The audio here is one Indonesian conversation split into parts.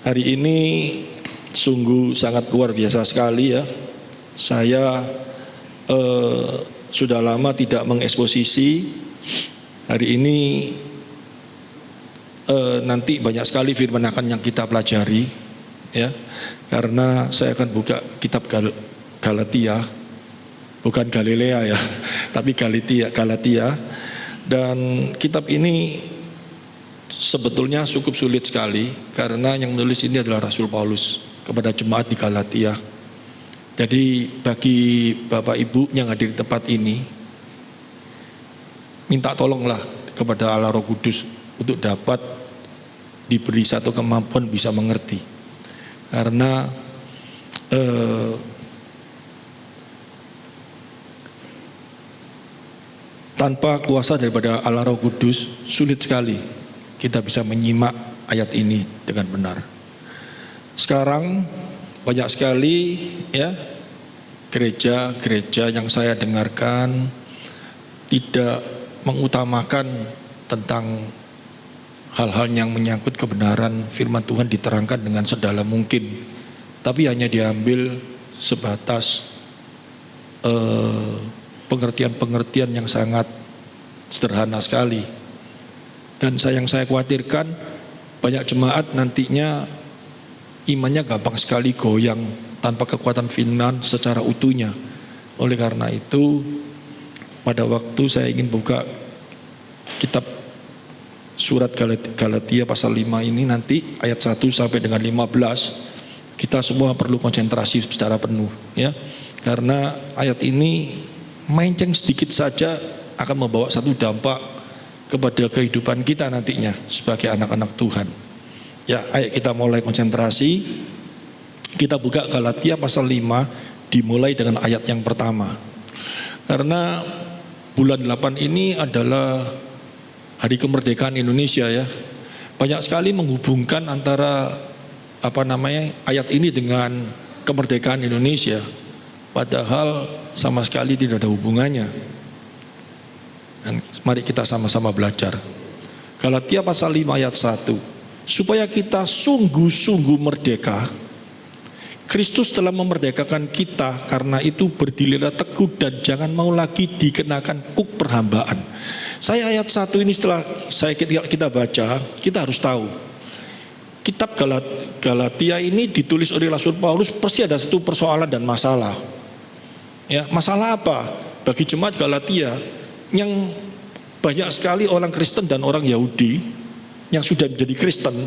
Hari ini sungguh sangat luar biasa sekali ya. Saya sudah lama tidak mengeksposisi. Hari ini nanti banyak sekali firman akan yang kita pelajari ya. Karena saya akan buka kitab Galatia, bukan Galilea ya, tapi Galatia. Dan kitab ini sebetulnya cukup sulit sekali karena yang menulis ini adalah Rasul Paulus kepada jemaat di Galatia. Jadi bagi Bapak Ibu yang hadir di tempat ini, minta tolonglah kepada Allah Roh Kudus untuk dapat diberi satu kemampuan bisa mengerti. Karena tanpa kuasa daripada Allah Roh Kudus sulit sekali kita bisa menyimak ayat ini dengan benar. Sekarang banyak sekali ya gereja-gereja yang saya dengarkan tidak mengutamakan tentang hal-hal yang menyangkut kebenaran firman Tuhan diterangkan dengan sedalam mungkin, tapi hanya diambil sebatas pengertian-pengertian yang sangat sederhana sekali. Dan yang saya khawatirkan banyak jemaat nantinya imannya gampang sekali goyang tanpa kekuatan firman secara utuhnya. Oleh karena itu pada waktu saya ingin buka kitab surat Galatia pasal 5 ini nanti ayat 1 sampai dengan 15, kita semua perlu konsentrasi secara penuh ya. Karena ayat ini melenceng sedikit saja akan membawa satu dampak kepada kehidupan kita nantinya sebagai anak-anak Tuhan. Ya, ayo kita mulai konsentrasi. Kita buka Galatia pasal 5 dimulai dengan ayat yang pertama. Karena bulan 8 ini adalah hari kemerdekaan Indonesia ya. Banyak sekali menghubungkan antara ayat ini dengan kemerdekaan Indonesia. Padahal sama sekali tidak ada hubungannya. Dan mari kita sama-sama belajar. Galatia pasal 5 ayat 1. Supaya kita sungguh-sungguh merdeka. Kristus telah memerdekakan kita, karena itu berdirilah teguh dan jangan mau lagi dikenakan kuk perhambaan. Saya ayat 1 ini setelah kita baca, kita harus tahu. Kitab Galatia ini ditulis oleh Rasul Paulus, pasti ada satu persoalan dan masalah. Ya, masalah apa? Bagi jemaat Galatia yang banyak sekali orang Kristen dan orang Yahudi yang sudah menjadi Kristen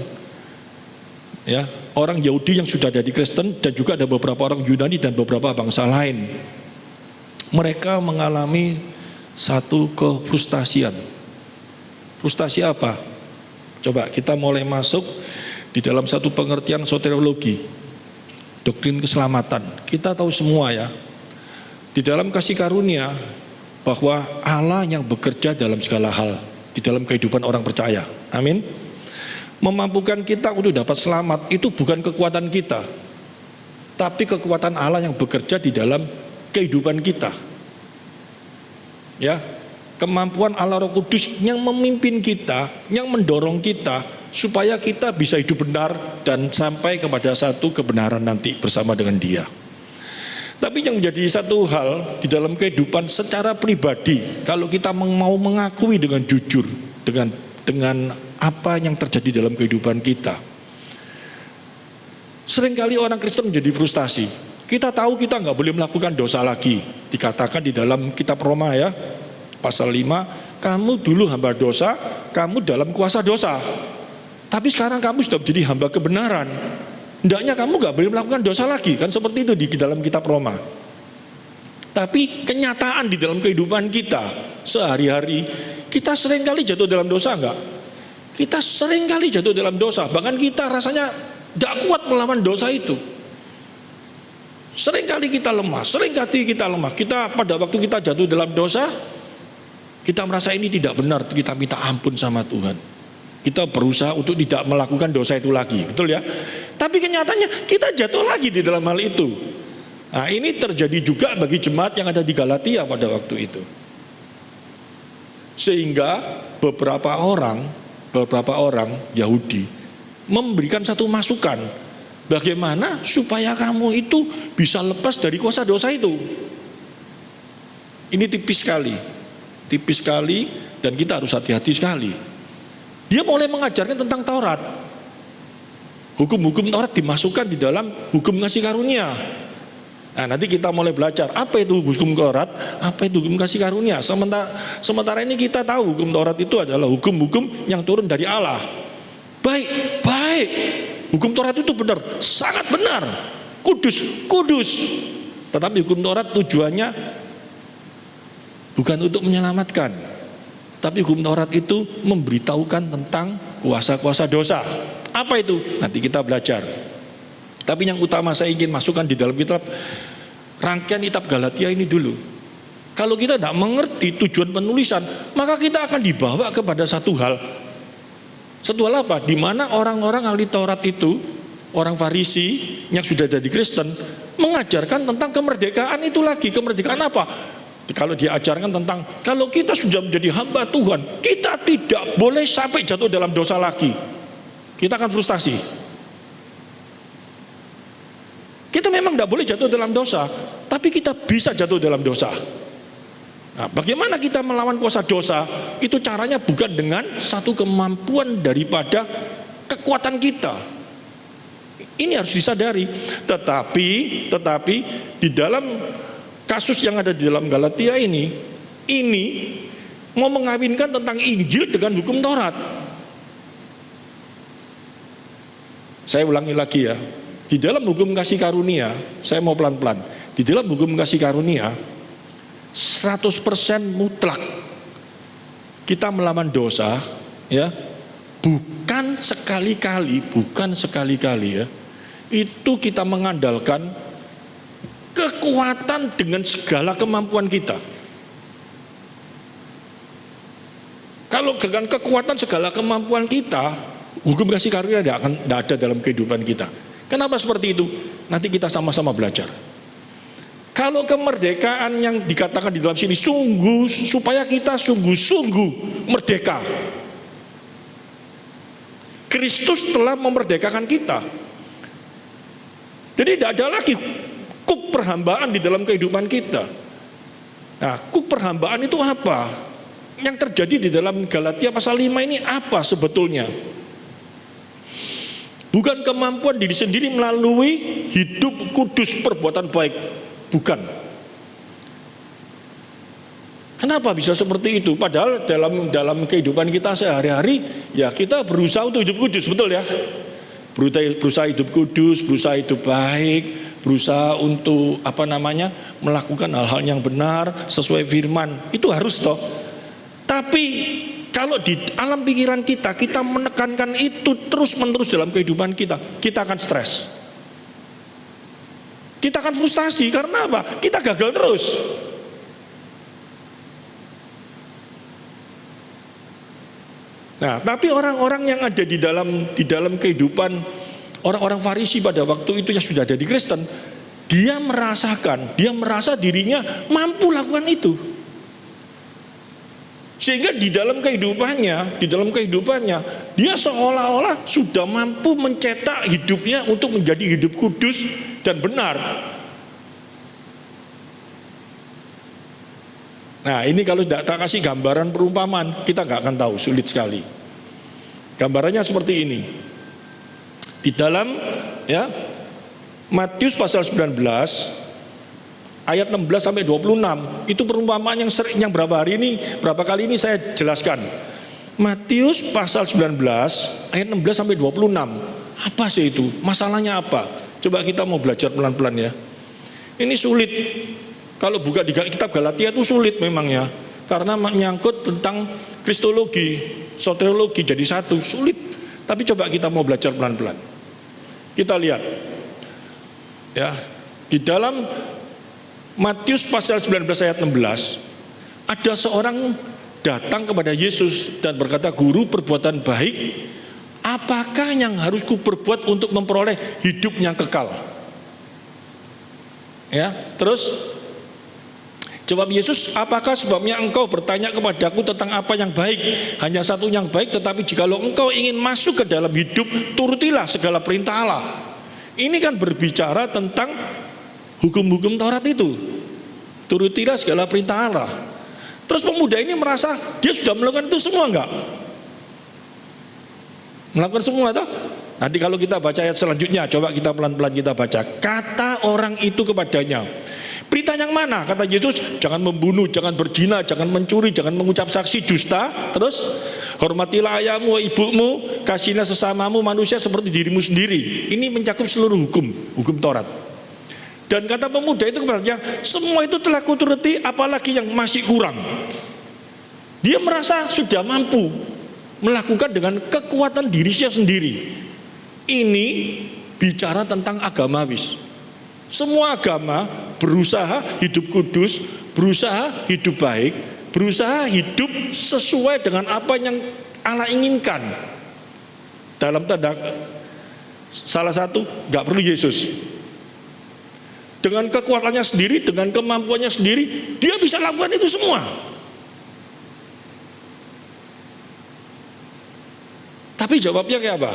ya, orang Yahudi yang sudah jadi Kristen dan juga ada beberapa orang Yunani dan beberapa bangsa lain. Mereka mengalami satu kefrustasian. Frustasi apa? Coba kita mulai masuk di dalam satu pengertian soteriologi, doktrin keselamatan. Kita tahu semua ya, di dalam kasih karunia bahwa Allah yang bekerja dalam segala hal di dalam kehidupan orang percaya. Amin. Memampukan kita untuk dapat selamat itu bukan kekuatan kita, tapi kekuatan Allah yang bekerja di dalam kehidupan kita. Ya, kemampuan Allah Roh Kudus yang memimpin kita, yang mendorong kita supaya kita bisa hidup benar dan sampai kepada satu kebenaran nanti bersama dengan Dia. Tapi yang menjadi satu hal di dalam kehidupan secara pribadi, kalau kita mau mengakui dengan jujur dengan apa yang terjadi dalam kehidupan kita. Seringkali orang Kristen menjadi frustasi. Kita tahu kita nggak boleh melakukan dosa lagi. Dikatakan di dalam kitab Roma ya, pasal 5, kamu dulu hamba dosa, kamu dalam kuasa dosa. Tapi sekarang kamu sudah menjadi hamba kebenaran. Hendaknya kamu gak boleh melakukan dosa lagi. Kan seperti itu di dalam kitab Roma. Tapi kenyataan di dalam kehidupan kita sehari-hari, kita seringkali jatuh dalam dosa enggak? Kita seringkali jatuh dalam dosa. Bahkan kita rasanya gak kuat melawan dosa itu. Seringkali kita lemah. Kita pada waktu kita jatuh dalam dosa, kita merasa ini tidak benar. Kita minta ampun sama Tuhan. Kita berusaha untuk tidak melakukan dosa itu lagi. Betul ya? Tapi kenyataannya kita jatuh lagi di dalam hal itu. Nah, ini terjadi juga bagi jemaat yang ada di Galatia pada waktu itu. Sehingga beberapa orang Yahudi memberikan satu masukan. Bagaimana supaya kamu itu bisa lepas dari kuasa dosa itu. Ini tipis sekali dan kita harus hati-hati sekali. Dia mulai mengajarkan tentang Taurat. Hukum-hukum Taurat dimasukkan di dalam hukum kasih karunia. Nah, nanti kita mulai belajar apa itu hukum Taurat, apa itu hukum kasih karunia. Sementara ini kita tahu hukum Taurat itu adalah hukum-hukum yang turun dari Allah. Baik. Hukum Taurat itu benar, sangat benar, kudus. Tetapi hukum Taurat tujuannya bukan untuk menyelamatkan, tapi hukum Taurat itu memberitahukan tentang kuasa-kuasa dosa. Apa itu? Nanti kita belajar. Tapi yang utama saya ingin masukkan di dalam kitab, rangkaian kitab Galatia ini dulu. Kalau kita tidak mengerti tujuan penulisan, maka kita akan dibawa kepada satu hal. Satu hal apa? Di mana orang-orang ahli Taurat itu, orang Farisi yang sudah jadi Kristen, mengajarkan tentang kemerdekaan itu lagi. Kemerdekaan apa? Kalau dia ajarkan tentang kalau kita sudah menjadi hamba Tuhan, kita tidak boleh sampai jatuh dalam dosa lagi. Kita akan frustasi. Kita memang tidak boleh jatuh dalam dosa, tapi kita bisa jatuh dalam dosa. Nah, bagaimana kita melawan kuasa dosa? Itu caranya bukan dengan satu kemampuan daripada kekuatan kita. Ini harus disadari. Tetapi di dalam kasus yang ada di dalam Galatia ini mau mengawinkan tentang Injil dengan hukum Taurat. Saya ulangi lagi ya. Di dalam hukum kasih karunia, saya mau pelan-pelan. Di dalam hukum kasih karunia 100% mutlak kita melawan dosa, ya. Bukan sekali-kali ya. Itu kita mengandalkan kekuatan dengan segala kemampuan kita. Kalau dengan kekuatan segala kemampuan kita, hukum kasih karunia tidak ada dalam kehidupan kita. Kenapa seperti itu? Nanti kita sama-sama belajar. Kalau kemerdekaan yang dikatakan di dalam sini supaya kita sungguh-sungguh merdeka. Kristus telah memerdekakan kita. Jadi tidak ada lagi kuk perhambaan di dalam kehidupan kita. Nah, kuk perhambaan itu apa? Yang terjadi di dalam Galatia pasal 5 ini apa sebetulnya? Bukan kemampuan diri sendiri melalui hidup kudus perbuatan baik. Bukan. Kenapa bisa seperti itu? Padahal dalam kehidupan kita sehari-hari, ya kita berusaha untuk hidup kudus, betul ya? Berusaha hidup kudus, berusaha hidup baik, berusaha untuk melakukan hal-hal yang benar sesuai firman. Itu harus toh. Tapi kalau di alam pikiran kita menekankan itu terus-menerus dalam kehidupan kita akan stres. Kita akan frustasi karena apa? Kita gagal terus. Nah, tapi orang-orang yang ada di dalam kehidupan orang-orang Farisi pada waktu itu yang sudah jadi Kristen, dia merasa dirinya mampu lakukan itu. Sehingga di dalam kehidupannya dia seolah-olah sudah mampu mencetak hidupnya untuk menjadi hidup kudus dan benar. Nah, ini kalau tidak tak kasih gambaran perumpamaan, kita nggak akan tahu, sulit sekali. Gambarannya seperti ini. Di dalam Matius pasal 19 ayat 16 sampai 26 itu perumpamaan yang berapa kali ini saya jelaskan. Matius pasal 19 ayat 16 sampai 26. Apa sih itu? Masalahnya apa? Coba kita mau belajar pelan-pelan ya. Ini sulit. Kalau buka di kitab Galatia itu sulit memang ya. Karena menyangkut tentang kristologi, soteriologi jadi satu, sulit. Tapi coba kita mau belajar pelan-pelan. Kita lihat. Ya, di dalam Matius pasal 19 ayat 16 ada seorang datang kepada Yesus dan berkata, "Guru, perbuatan baik apakah yang harus kuperbuat untuk memperoleh hidup yang kekal?" Ya, terus Jawab Yesus, apakah sebabnya engkau bertanya kepadaku tentang apa yang baik? Hanya satu yang baik, tetapi jikalau engkau ingin masuk ke dalam hidup, turutilah segala perintah Allah. Ini kan berbicara tentang hukum-hukum Taurat itu. Turutilah segala perintah Allah. Terus pemuda ini merasa dia sudah melakukan itu semua enggak? Melakukan semua toh? Nanti kalau kita baca ayat selanjutnya, coba kita pelan-pelan kita baca. Kata orang itu kepadanya, perintah yang mana? Kata Yesus, jangan membunuh, jangan berzina, jangan mencuri, jangan mengucap saksi dusta. Terus, hormatilah ayahmu, ibumu, kasihilah sesamamu manusia seperti dirimu sendiri. Ini mencakup seluruh hukum Taurat. Dan kata pemuda itu kepadanya, semua itu telah kuturuti, apalagi yang masih kurang. Dia merasa sudah mampu melakukan dengan kekuatan dirinya sendiri. Ini bicara tentang agamawis. Semua agama berusaha hidup kudus, berusaha hidup baik, berusaha hidup sesuai dengan apa yang Allah inginkan. Dalam tanda salah satu, gak perlu Yesus. Dengan kekuatannya sendiri, dengan kemampuannya sendiri, dia bisa lakukan itu semua. Tapi jawabnya kayak apa?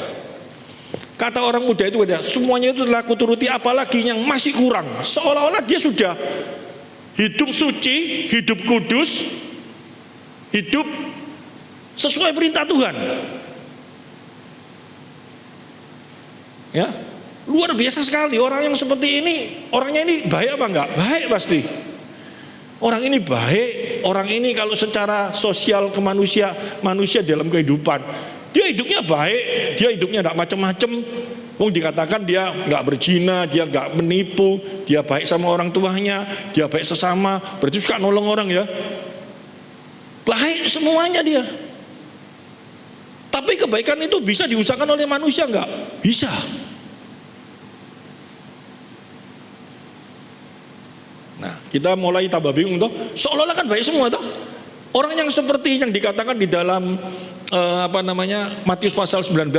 Kata orang muda itu, semuanya itu telah kuturuti, apalagi yang masih kurang. Seolah-olah dia sudah hidup suci, hidup kudus, hidup sesuai perintah Tuhan. Ya, luar biasa sekali orang yang seperti ini. Orangnya ini baik apa enggak? Baik pasti. Orang ini baik, orang ini kalau secara sosial manusia dalam kehidupan, dia hidupnya baik, dia hidupnya tidak macam-macam. Wong dikatakan dia nggak berzina, dia nggak menipu, dia baik sama orang tuanya, dia baik sesama, berarti suka nolong orang ya. Baik semuanya dia. Tapi kebaikan itu bisa diusahakan oleh manusia nggak? Bisa. Nah, kita mulai tambah bingung toh. Seolah-olah kan baik semua toh. Orang yang seperti yang dikatakan di dalam Matius pasal 19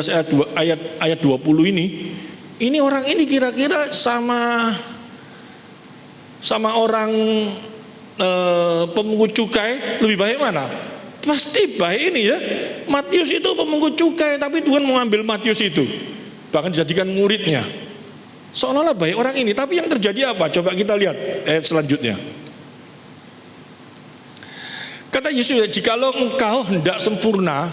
ayat 20 ini orang ini kira-kira sama orang pemungut cukai lebih baik mana? Pasti baik ini ya. Matius itu pemungut cukai, tapi Tuhan mau ambil Matius itu, bahkan dijadikan muridnya. Seolah-olah baik orang ini, tapi yang terjadi apa? Coba kita lihat ayat selanjutnya. Kata Yesus, jikalau engkau hendak sempurna,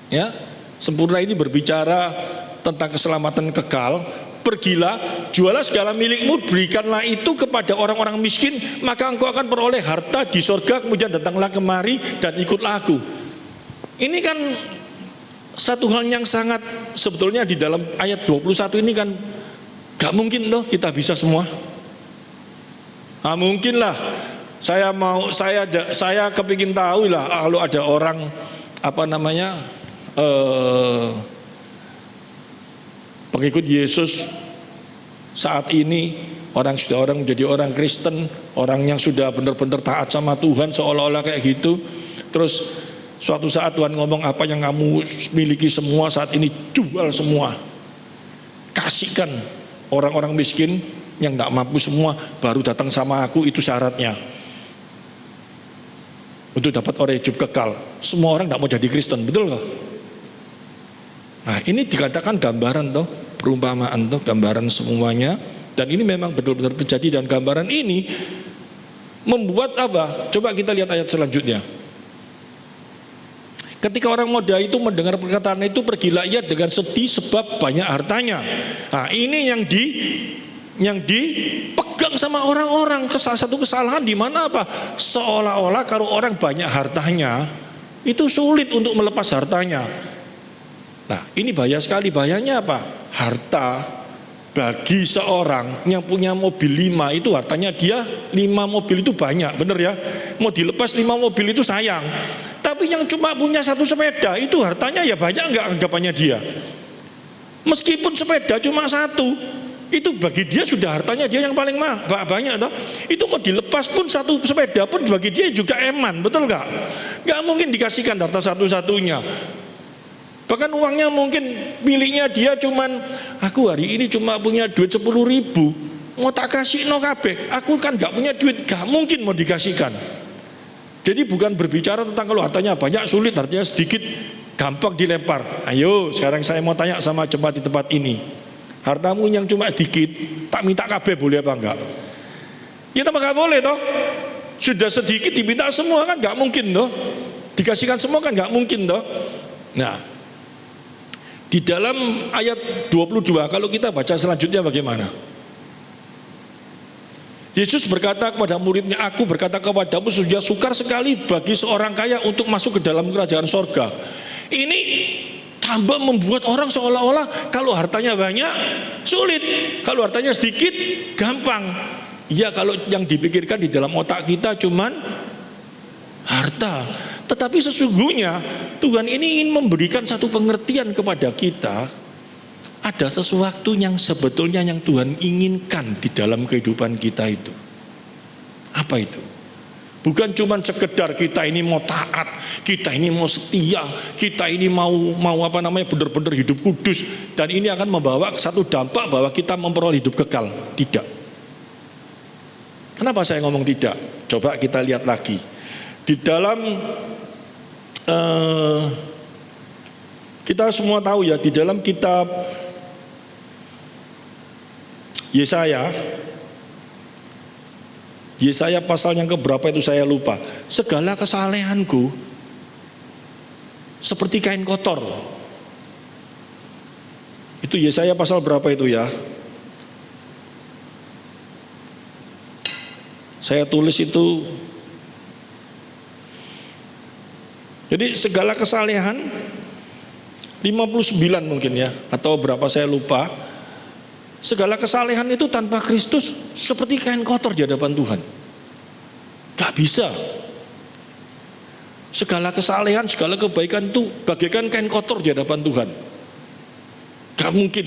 ya, sempurna ini berbicara tentang keselamatan kekal, pergilah, jualah segala milikmu, berikanlah itu kepada orang-orang miskin, maka engkau akan peroleh harta di sorga, kemudian datanglah kemari dan ikutlah aku. Ini kan satu hal yang sangat, sebetulnya di dalam ayat 21 ini kan gak mungkin loh kita bisa semua. Nah, mungkin lah. Saya kepingin tahu lah kalau ada orang pengikut Yesus saat ini, orang menjadi orang Kristen, orang yang sudah benar-benar taat sama Tuhan, seolah-olah kayak gitu. Terus suatu saat Tuhan ngomong, apa yang kamu miliki semua saat ini jual semua, kasihkan orang-orang miskin yang tidak mampu semua, baru datang sama aku, itu syaratnya untuk dapat orang hidup kekal. Semua orang tidak mau jadi Kristen, betul nggak? Nah, ini dikatakan gambaran toh, perumpamaan toh, gambaran semuanya. Dan ini memang betul-betul terjadi, dan gambaran ini membuat apa? Coba kita lihat ayat selanjutnya. Ketika orang muda itu mendengar perkataan itu, pergilah ia dengan sedih sebab banyak hartanya. Nah, ini yang dipegang sama orang-orang. Salah satu kesalahan di mana apa? Seolah-olah kalau orang banyak hartanya itu sulit untuk melepas hartanya. Nah, ini bahaya sekali. Bahayanya apa? Harta bagi seorang yang punya mobil 5 itu hartanya dia 5 mobil itu banyak, bener ya? Mau dilepas 5 mobil itu sayang. Tapi yang cuma punya 1 sepeda itu hartanya ya banyak enggak anggapannya dia. Meskipun sepeda cuma 1, itu bagi dia sudah hartanya dia yang paling banyak toh. Itu mau dilepas pun 1 sepeda pun bagi dia juga eman, betul nggak? Nggak mungkin dikasihkan harta satu-satunya. Bahkan uangnya mungkin miliknya dia cuman, aku hari ini cuma punya duit 10.000. mau tak kasih no kabeh, aku kan gak punya duit, gak mungkin mau dikasihkan. Jadi bukan berbicara tentang kalau hartanya banyak sulit, hartanya sedikit gampang dilempar. Ayo sekarang saya mau tanya sama jemaat di tempat ini, hartamu yang cuma dikit tak minta kabeh boleh apa enggak? Ya tambah gak boleh toh. Sudah sedikit diminta semua kan gak mungkin toh. Dikasihkan semua kan gak mungkin toh. Nah, di dalam ayat 22 kalau kita baca selanjutnya bagaimana? Yesus berkata kepada muridnya, aku berkata kepadamu sudah sukar sekali bagi seorang kaya untuk masuk ke dalam kerajaan sorga. Ini tambah membuat orang seolah-olah kalau hartanya banyak sulit, kalau hartanya sedikit gampang. Ya kalau yang dipikirkan di dalam otak kita cuman harta. Tetapi sesungguhnya Tuhan ini ingin memberikan satu pengertian kepada kita. Ada sesuatu yang sebetulnya yang Tuhan inginkan di dalam kehidupan kita itu. Apa itu? Bukan cuma sekedar kita ini mau taat, kita ini mau setia, kita ini mau benar-benar hidup kudus, dan ini akan membawa satu dampak bahwa kita memperoleh hidup kekal. Tidak. Kenapa saya ngomong tidak? Coba kita lihat lagi. Di dalam kita semua tahu ya, di dalam kitab Yesaya pasal yang keberapa itu saya lupa. Segala kesalehanku seperti kain kotor. Itu Yesaya pasal berapa itu ya? Saya tulis itu. Jadi segala kesalehan 59 mungkin ya, atau berapa saya lupa. Segala kesalehan itu tanpa Kristus seperti kain kotor di hadapan Tuhan. Gak bisa. Segala kesalehan, segala kebaikan itu bagaikan kain kotor di hadapan Tuhan. Gak mungkin.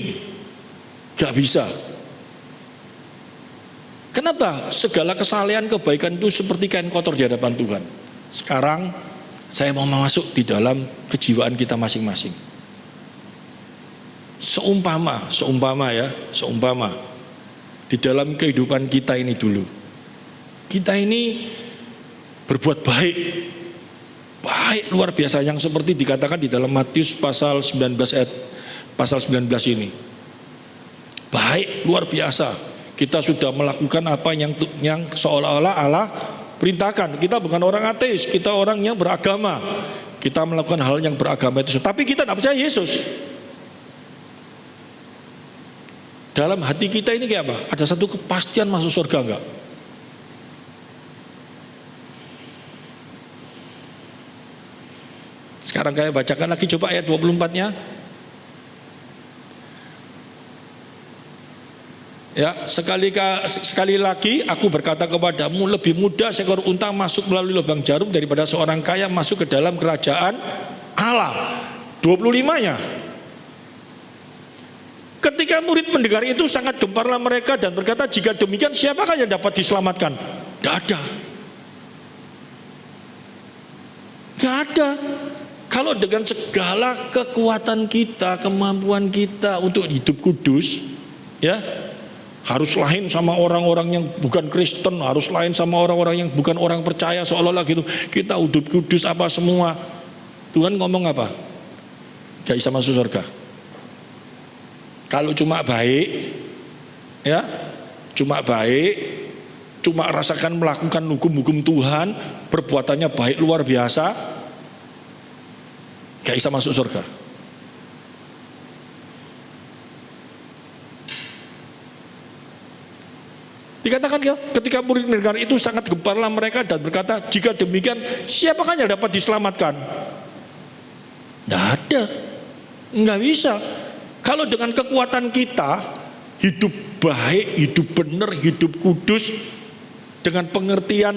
Gak bisa. Kenapa segala kesalehan kebaikan itu seperti kain kotor di hadapan Tuhan? Sekarang saya mau masuk di dalam kejiwaan kita masing-masing. Seumpama di dalam kehidupan kita ini dulu, kita ini berbuat baik luar biasa yang seperti dikatakan di dalam Matius pasal 19 ini. Baik luar biasa. Kita sudah melakukan apa yang seolah-olah Allah perintahkan. Kita bukan orang ateis, kita orang yang beragama. Kita melakukan hal yang beragama itu. Tapi kita tidak percaya Yesus. Dalam hati kita ini kayak apa? Ada satu kepastian masuk surga enggak? Sekarang saya bacakan lagi coba ayat 24-nya. Ya, sekali lagi aku berkata kepadamu, lebih mudah seekor unta masuk melalui lubang jarum daripada seorang kaya masuk ke dalam kerajaan Allah. 25-nya. Ketika murid mendengar itu sangat gemparlah mereka dan berkata, jika demikian siapakah yang dapat diselamatkan? Tidak ada. Tidak ada. Kalau dengan segala kekuatan kita, kemampuan kita untuk hidup kudus, ya, harus lain sama orang-orang yang bukan Kristen, harus lain sama orang-orang yang bukan orang percaya, seolah-olah gitu kita hidup kudus apa semua. Tuhan ngomong apa? Gak bisa masuk surga. Kalau cuma baik, ya, cuma rasakan melakukan hukum-hukum Tuhan, perbuatannya baik luar biasa, gak bisa masuk surga. Dikatakan ketika murid mendengar itu sangat gemparlah mereka dan berkata, jika demikian siapakah yang dapat diselamatkan? Tidak ada, nggak bisa. Kalau dengan kekuatan kita hidup baik, hidup benar, hidup kudus dengan pengertian,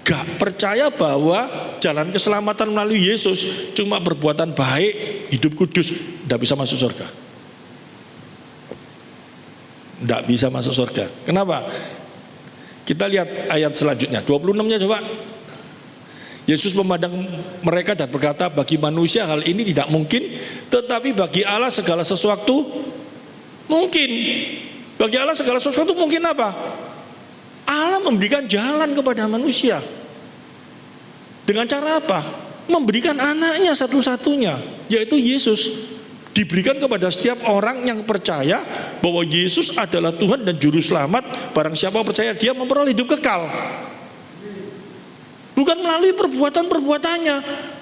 gak percaya bahwa jalan keselamatan melalui Yesus cuma perbuatan baik, hidup kudus, tidak bisa masuk surga. Tidak bisa masuk surga. Kenapa? Kita lihat ayat selanjutnya, 26-nya coba. Yesus memandang mereka dan berkata, bagi manusia hal ini tidak mungkin, tetapi bagi Allah segala sesuatu Mungkin. Bagi Allah segala sesuatu mungkin apa? Allah memberikan jalan kepada manusia. Dengan cara apa? Memberikan anaknya satu-satunya, yaitu Yesus. Diberikan kepada setiap orang yang percaya bahwa Yesus adalah Tuhan dan Juru Selamat. Barang siapa percaya, dia memperoleh hidup kekal. Bukan melalui perbuatan-perbuatannya,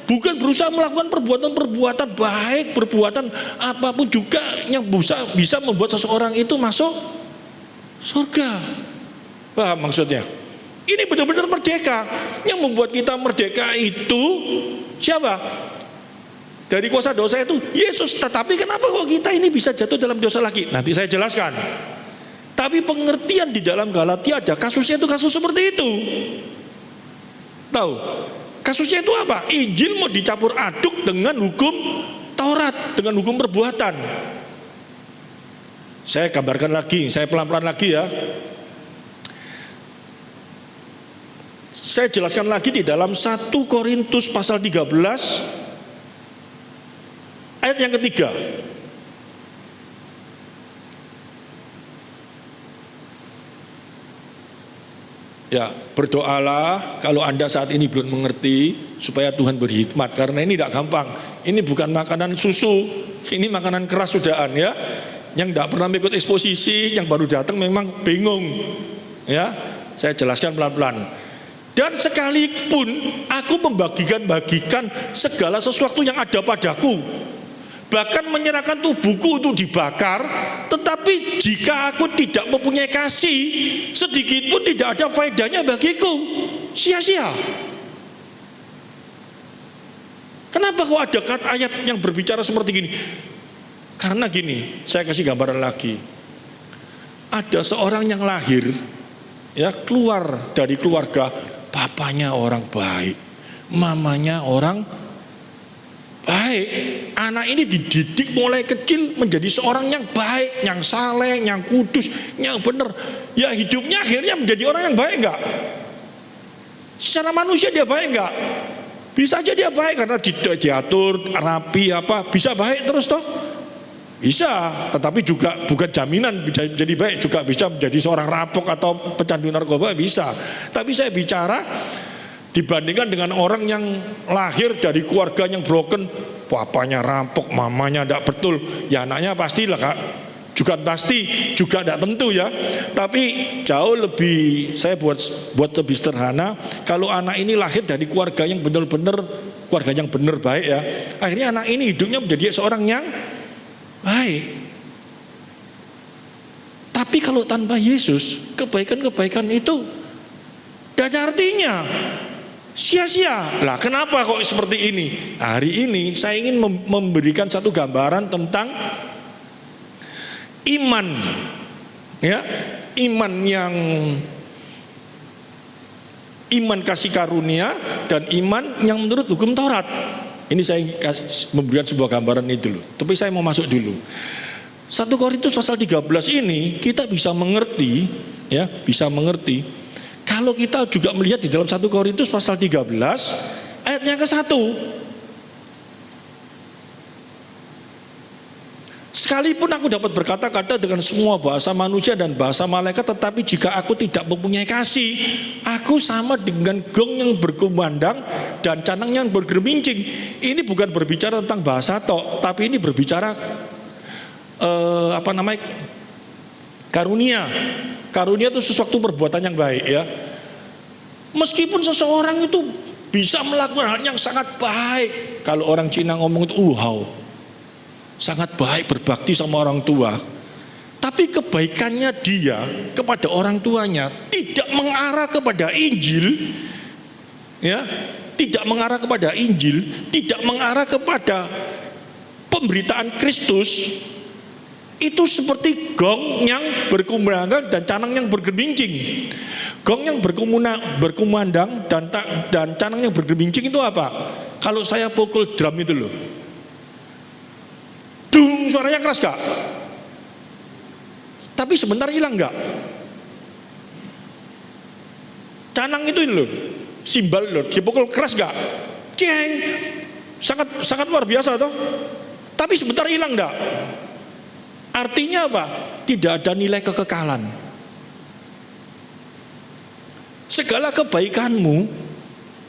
bukan berusaha melakukan perbuatan-perbuatan baik, perbuatan apapun juga yang bisa membuat seseorang itu masuk surga. Paham maksudnya? Ini benar-benar merdeka. Yang membuat kita merdeka itu siapa? Dari kuasa dosa itu Yesus. Tetapi kenapa kok kita ini bisa jatuh dalam dosa lagi? Nanti saya jelaskan. Tapi pengertian di dalam Galatia ada kasusnya, itu kasus seperti itu. Tahu? Kasusnya itu apa? Injil mau dicampur aduk dengan hukum Taurat, dengan hukum perbuatan. Saya gambarkan lagi, saya pelan-pelan lagi ya. Saya jelaskan lagi di dalam 1 Korintus pasal 13 ayat yang ketiga. Ya, berdoalah kalau Anda saat ini belum mengerti, supaya Tuhan beri hikmat, karena ini tidak gampang. Ini bukan makanan susu, ini makanan keras sudahan ya. Yang tidak pernah ikut eksposisi, yang baru datang memang bingung. Ya, saya jelaskan pelan-pelan. Dan sekalipun aku membagikan segala sesuatu yang ada padaku, bahkan menyerahkan tubuhku itu dibakar, tetapi jika aku tidak mempunyai kasih, sedikit pun tidak ada faedahnya bagiku. Sia-sia. Kenapa kok ada ayat yang berbicara seperti gini? Karena gini, saya kasih gambaran lagi. Ada seorang yang lahir, ya, keluar dari keluarga, papanya orang baik, mamanya orang baik. Anak ini dididik mulai kecil menjadi seorang yang baik, yang saleh, yang kudus, yang benar. Ya, hidupnya akhirnya menjadi orang yang baik enggak? Secara manusia dia baik enggak? Bisa aja dia baik karena diatur rapi apa, bisa baik terus toh? Bisa, tetapi juga bukan jaminan jadi baik, juga bisa menjadi seorang rampok atau pecandu narkoba, bisa. Tapi saya bicara dibandingkan dengan orang yang lahir dari keluarga yang broken, papanya rampok, mamanya tidak betul, ya anaknya pastilah Kak, juga pasti, juga tidak tentu ya. Tapi jauh lebih, saya buat lebih sederhana, kalau anak ini lahir dari keluarga yang benar-benar, keluarga yang benar baik ya, akhirnya anak ini hidupnya menjadi seorang yang baik. Tapi kalau tanpa Yesus, kebaikan-kebaikan itu tidak ada artinya. Sia-sia. Lah kenapa kok seperti ini? Hari ini saya ingin memberikan satu gambaran tentang iman, ya, iman kasih karunia dan iman yang menurut hukum Taurat. Ini saya memberikan sebuah gambaran itu dulu. Tapi saya mau masuk dulu. 1 Korintus pasal 13 ini kita bisa mengerti, ya, bisa mengerti. Kalau kita juga melihat di dalam 1 Korintus pasal 13 ayatnya ke-1. Sekalipun aku dapat berkata-kata dengan semua bahasa manusia dan bahasa malaikat, tetapi jika aku tidak mempunyai kasih, aku sama dengan gong yang berkumandang dan canang yang bergemincing. Ini bukan berbicara tentang bahasa tok, tapi ini berbicara karunia. Karunia itu sesuatu perbuatan yang baik ya. Meskipun seseorang itu bisa melakukan hal yang sangat baik, kalau orang Cina ngomong itu wow, sangat baik, berbakti sama orang tua, tapi kebaikannya dia kepada orang tuanya tidak mengarah kepada Injil, ya, tidak mengarah kepada Injil, tidak mengarah kepada pemberitaan Kristus. Itu seperti gong yang berkumandang dan canang yang bergemincing. Gong yang berkumandang dan canang yang bergemincing itu apa? Kalau saya pukul drum itu loh, dung, suaranya keras gak? Tapi sebentar hilang gak? Canang itu loh, simbal loh, dipukul keras gak? Ceng, sangat luar biasa toh. Tapi sebentar hilang gak? Artinya apa? Tidak ada nilai kekekalan. Segala kebaikanmu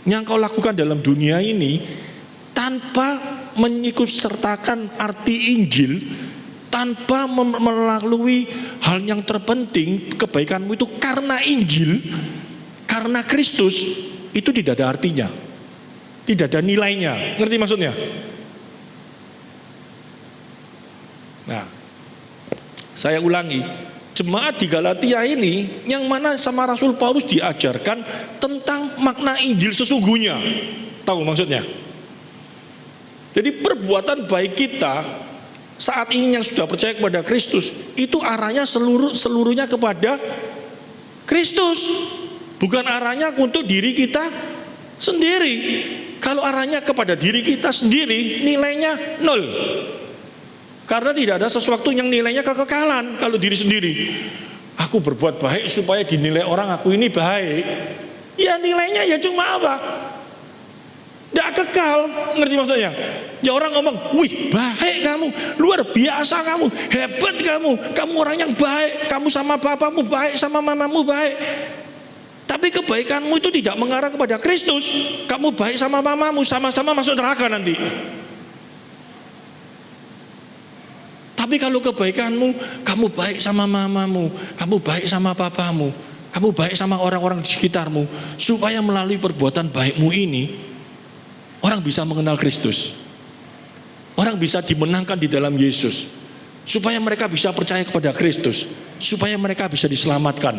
yang kau lakukan dalam dunia ini tanpa mengikut sertakan arti Injil, tanpa melalui hal yang terpenting, kebaikanmu itu karena Injil, karena Kristus, itu tidak ada artinya, tidak ada nilainya. Ngerti maksudnya? Nah, saya ulangi, jemaat di Galatia ini yang mana sama Rasul Paulus diajarkan tentang makna Injil sesungguhnya. Tahu maksudnya? Jadi perbuatan baik kita saat ini yang sudah percaya kepada Kristus itu arahnya seluruhnya kepada Kristus, bukan arahnya untuk diri kita sendiri. Kalau arahnya kepada diri kita sendiri, nilainya 0. Karena tidak ada sesuatu yang nilainya kekekalan. Kalau diri sendiri, aku berbuat baik supaya dinilai orang aku ini baik, ya nilainya ya cuma apa? Tidak kekal. Ngerti maksudnya? Ya orang ngomong, wih baik kamu, luar biasa kamu, hebat kamu orang yang baik, kamu sama bapamu baik, sama mamamu baik. Tapi kebaikanmu itu tidak mengarah kepada Kristus. Kamu baik sama mamamu, sama-sama masuk neraka nanti. Tapi kalau kebaikanmu, kamu baik sama mamamu, kamu baik sama papamu, kamu baik sama orang-orang di sekitarmu, supaya melalui perbuatan baikmu ini orang bisa mengenal Kristus. Orang bisa dimenangkan di dalam Yesus, supaya mereka bisa percaya kepada Kristus, supaya mereka bisa diselamatkan.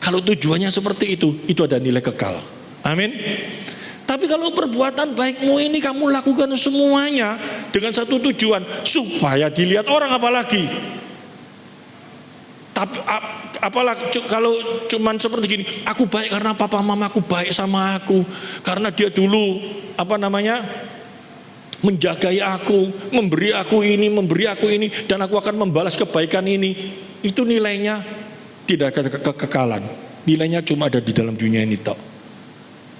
Kalau tujuannya seperti itu ada nilai kekal. Amin. Tapi kalau perbuatan baikmu ini kamu lakukan semuanya dengan satu tujuan, supaya dilihat orang, apalagi kalau cuman seperti gini, aku baik karena papa mamaku baik sama aku, karena dia dulu menjagai aku, memberi aku ini, dan aku akan membalas kebaikan ini. Itu nilainya tidak ada kekekalan. Nilainya cuma ada di dalam dunia ini toh.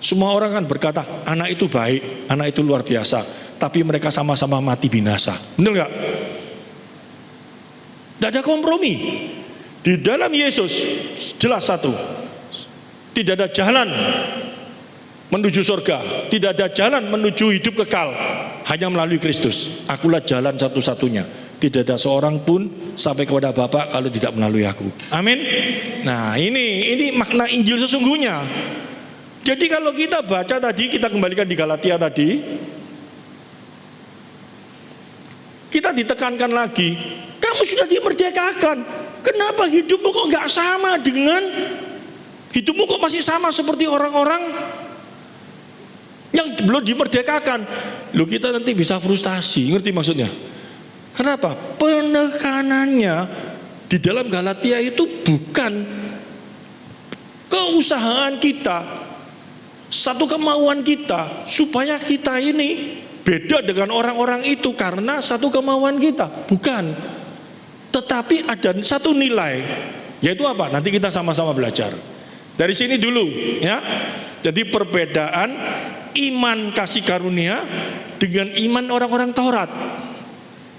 Semua orang kan berkata, anak itu baik, anak itu luar biasa, tapi mereka sama-sama mati binasa. Benar gak? Tidak ada kompromi. Di dalam Yesus jelas satu, tidak ada jalan menuju surga, tidak ada jalan menuju hidup kekal, hanya melalui Kristus. Akulah jalan satu-satunya. Tidak ada seorang pun sampai kepada Bapa kalau tidak melalui aku. Amin. Nah, ini makna Injil sesungguhnya. Jadi kalau kita baca tadi, kita kembalikan di Galatia tadi, kita ditekankan lagi, kamu sudah dimerdekakan. Kenapa hidupmu kok nggak sama dengan hidupmu kok masih sama seperti orang-orang yang belum dimerdekakan? Loh, kita nanti bisa frustasi. Ngerti maksudnya? Kenapa? Penekanannya di dalam Galatia itu bukan keusahaan kita, satu kemauan kita supaya kita ini beda dengan orang-orang itu karena satu kemauan kita, bukan. Tetapi ada satu nilai, yaitu apa? Nanti kita sama-sama belajar. Dari sini dulu ya. Jadi perbedaan iman kasih karunia dengan iman orang-orang Taurat,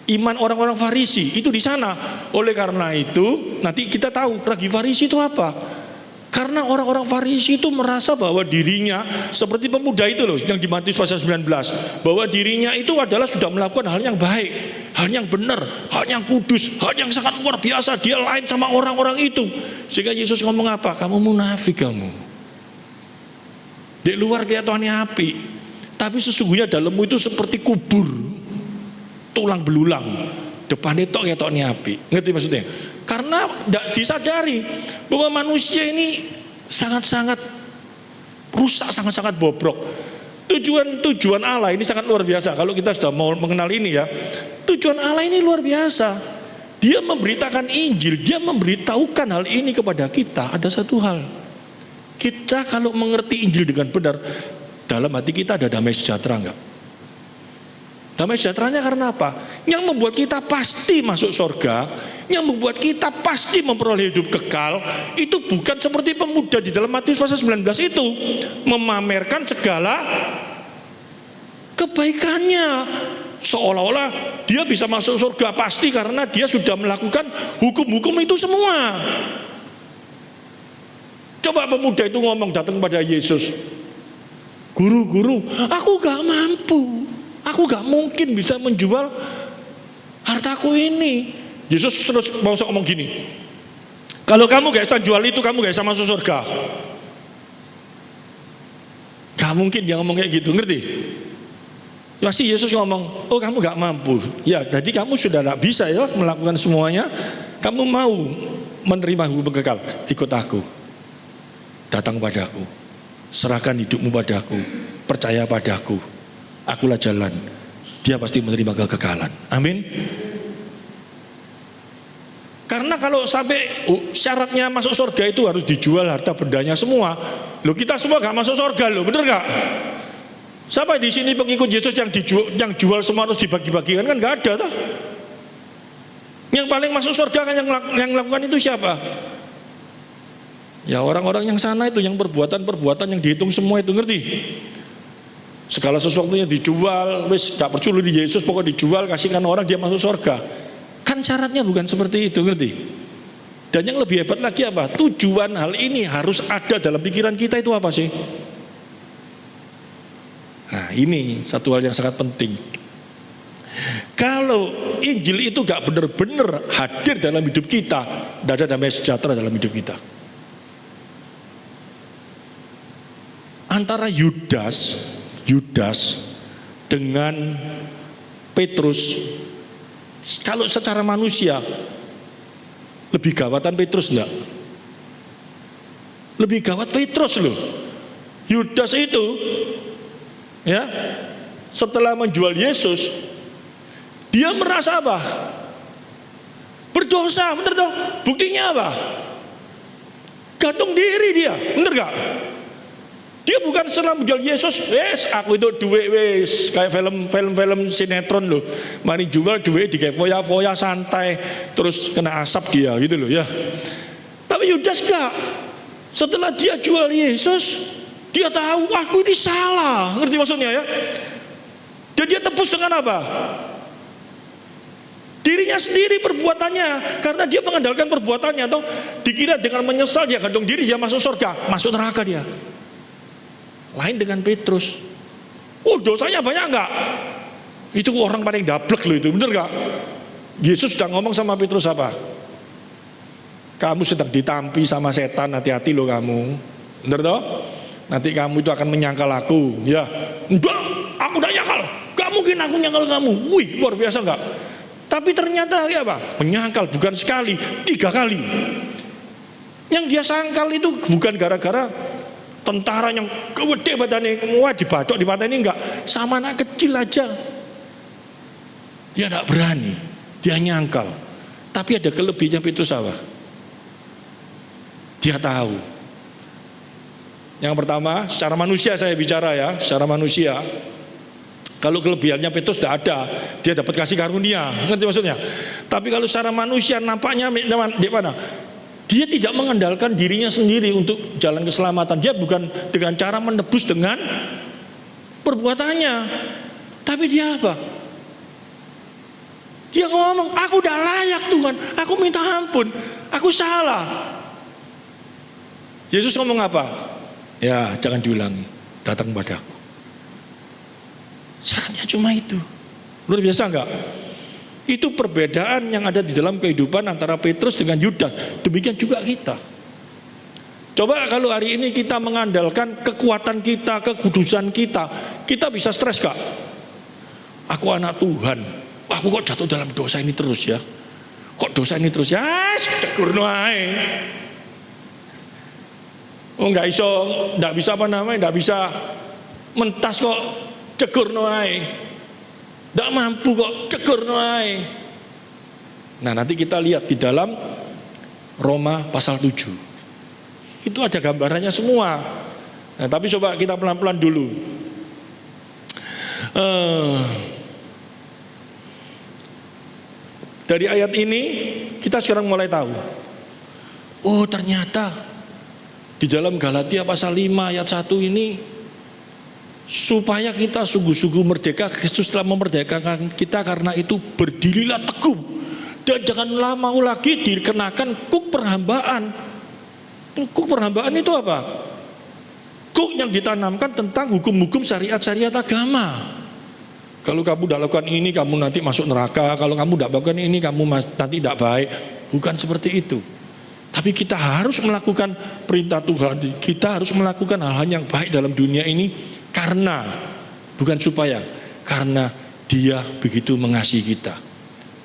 iman orang-orang Farisi itu di sana. Oleh karena itu nanti kita tahu ragi Farisi itu apa. Karena orang-orang Farisi itu merasa bahwa dirinya seperti pemuda itu loh yang di Matius pasal 19, bahwa dirinya itu adalah sudah melakukan hal yang baik, hal yang benar, hal yang kudus, hal yang sangat luar biasa. Dia lain sama orang-orang itu. Sehingga Yesus ngomong apa? Kamu munafik kamu. Di luar kelihatannya api, tapi sesungguhnya dalammu itu seperti kubur, tulang belulang. Depannya ketoknya api. Ngerti maksudnya? Karena tidak disadari bahwa manusia ini sangat-sangat rusak, sangat-sangat bobrok. Tujuan Allah ini sangat luar biasa. Kalau kita sudah mau mengenal ini ya, tujuan Allah ini luar biasa. Dia memberitakan Injil, dia memberitahukan hal ini kepada kita. Ada satu hal, kita kalau mengerti Injil dengan benar, dalam hati kita ada damai sejahtera enggak? Damai sejahteranya karena apa? Yang membuat kita pasti masuk surga, yang membuat kita pasti memperoleh hidup kekal, itu bukan seperti pemuda di dalam Matius pasal 19 itu memamerkan segala kebaikannya. seolah-olah dia bisa masuk surga pasti karena dia sudah melakukan hukum-hukum itu semua. Coba pemuda itu ngomong datang pada Yesus, guru, aku gak mampu, aku gak mungkin bisa menjual hartaku ini. Yesus terus mau ngomong gini, kalau kamu gak bisa jual itu, kamu gak bisa masuk surga. Gak mungkin dia ngomong kayak gitu, ngerti? Pasti Yesus ngomong, oh kamu gak mampu. Ya, jadi kamu sudah gak bisa ya melakukan semuanya. Kamu mau menerima hukum kekal, ikut aku. Datang padaku, serahkan hidupmu padaku, percaya padaku. Akulah jalan. Dia pasti menerima kekekalan. Amin. Karena kalau sampai syaratnya masuk surga itu harus dijual harta bendanya semua. Loh, kita semua gak masuk surga loh, bener gak? Siapa di sini pengikut Yesus yang jual semua harus dibagi-bagikan? Kan gak ada toh. Yang paling masuk surga kan yang melakukan itu siapa? Ya orang-orang yang sana itu, yang perbuatan-perbuatan yang dihitung semua itu, ngerti? Segala sesuatunya dijual, wis gak percaya di Yesus, pokoknya dijual, kasihkan orang, dia masuk surga. Kan syaratnya bukan seperti itu, ngerti? Dan yang lebih hebat lagi apa? Tujuan hal ini harus ada dalam pikiran kita itu apa sih? Nah ini satu hal yang sangat penting. Kalau Injil itu gak benar-benar hadir dalam hidup kita, tidak ada damai sejahtera dalam hidup kita. Antara Yudas dengan Petrus, kalau secara manusia lebih gawatan Petrus enggak? Lebih gawat Petrus loh. Yudas itu ya, setelah menjual Yesus, dia merasa apa? Berdosa, bener toh? Buktinya apa? Gantung diri dia, bener gak? Dia bukan setelah menjual Yesus, yes, aku itu duit wes, kayak film sinetron loh. Mari jual duit dikai foya-foya santai, terus kena asap dia gitu loh ya. Tapi Yudas gak. Setelah dia jual Yesus, dia tahu aku ini salah, ngerti maksudnya ya? Dan dia tebus dengan apa? Dirinya sendiri, perbuatannya. Karena dia mengandalkan perbuatannya, toh dikira dengan menyesal dia gantung diri, dia masuk surga, masuk neraka dia. Lain dengan Petrus. Oh dosanya banyak enggak? Itu orang paling dablek loh itu, bener gak? Yesus sudah ngomong sama Petrus apa? Kamu sedang ditampi sama setan, hati-hati loh kamu. Bener toh? Nanti kamu itu akan menyangkal aku. Ya, enggak, aku udah nyangkal. Gak mungkin aku nyangkal kamu. Wih, luar biasa enggak? Tapi ternyata ya apa? Menyangkal bukan sekali, 3 kali. Yang dia sangkal itu bukan gara-gara tentara yang gede badannya, wah dibacok di mata ini, enggak. Sama anak kecil aja. Dia enggak berani, dia nyangkal. Tapi ada kelebihannya Petrus apa? Dia tahu. Yang pertama, secara manusia saya bicara ya, secara manusia. Kalau kelebihannya Petrus tidak ada, dia dapat kasih karunia, ngerti maksudnya? Tapi kalau secara manusia nampaknya di mana? Dia tidak mengandalkan dirinya sendiri untuk jalan keselamatan. Dia bukan dengan cara menebus dengan perbuatannya. Tapi dia apa? Dia ngomong, aku udah layak Tuhan, aku minta ampun, aku salah. Yesus ngomong apa? Ya jangan diulangi, datang padaku. Syaratnya cuma itu. Luar biasa enggak? Itu perbedaan yang ada di dalam kehidupan antara Petrus dengan Yudas. Demikian juga kita. Coba kalau hari ini kita mengandalkan kekuatan kita, kekudusan kita, kita bisa stres gak? Aku anak Tuhan, aku kok jatuh dalam dosa ini terus ya? Kok dosa ini terus ya? Cekurno ae. Oh nggak bisa apa namanya, nggak bisa mentas kok cekur noai, nggak mampu kok cekur noai. Nah nanti kita lihat di dalam Roma pasal 7 itu ada gambarannya semua. Nah, tapi coba kita pelan-pelan dulu. Dari ayat ini kita sekarang mulai tahu. Oh ternyata di dalam Galatia pasal 5 ayat 1 ini supaya kita sungguh-sungguh merdeka. Kristus telah memerdekakan kita, karena itu berdirilah teguh dan janganlah mau lagi dikenakan kuk perhambaan. Kuk perhambaan itu apa? Kuk yang ditanamkan tentang hukum-hukum syariat-syariat agama. Kalau kamu tidak lakukan ini, kamu nanti masuk neraka. Kalau kamu tidak lakukan ini, kamu nanti tidak baik. Bukan seperti itu. Tapi kita harus melakukan perintah Tuhan. Kita harus melakukan hal-hal yang baik dalam dunia ini karena, bukan supaya, karena Dia begitu mengasihi kita.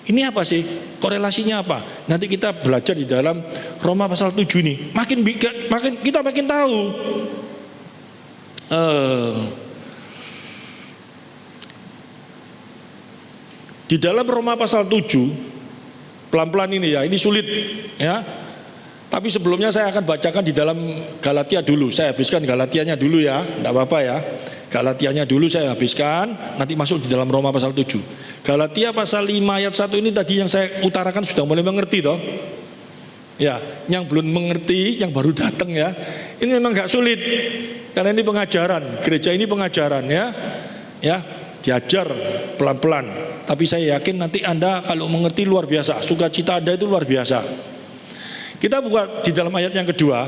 Ini apa sih? Korelasinya apa? Nanti kita belajar di dalam Roma pasal 7 ini. Kita makin tahu. Di dalam Roma pasal 7, pelan-pelan ini ya, ini sulit ya. Tapi sebelumnya saya akan bacakan di dalam Galatia dulu. Saya habiskan Galatianya dulu ya, tidak apa-apa ya. Galatianya dulu saya habiskan, nanti masuk di dalam Roma pasal 7. Galatia pasal 5 ayat 1 ini tadi yang saya utarakan sudah mulai mengerti toh. Ya, yang belum mengerti, yang baru datang ya. Ini memang gak sulit. Karena ini pengajaran, gereja ini pengajaran ya. Ya, diajar pelan-pelan. Tapi saya yakin nanti Anda kalau mengerti luar biasa. Sukacita Anda itu luar biasa. Kita buka di dalam ayat yang kedua,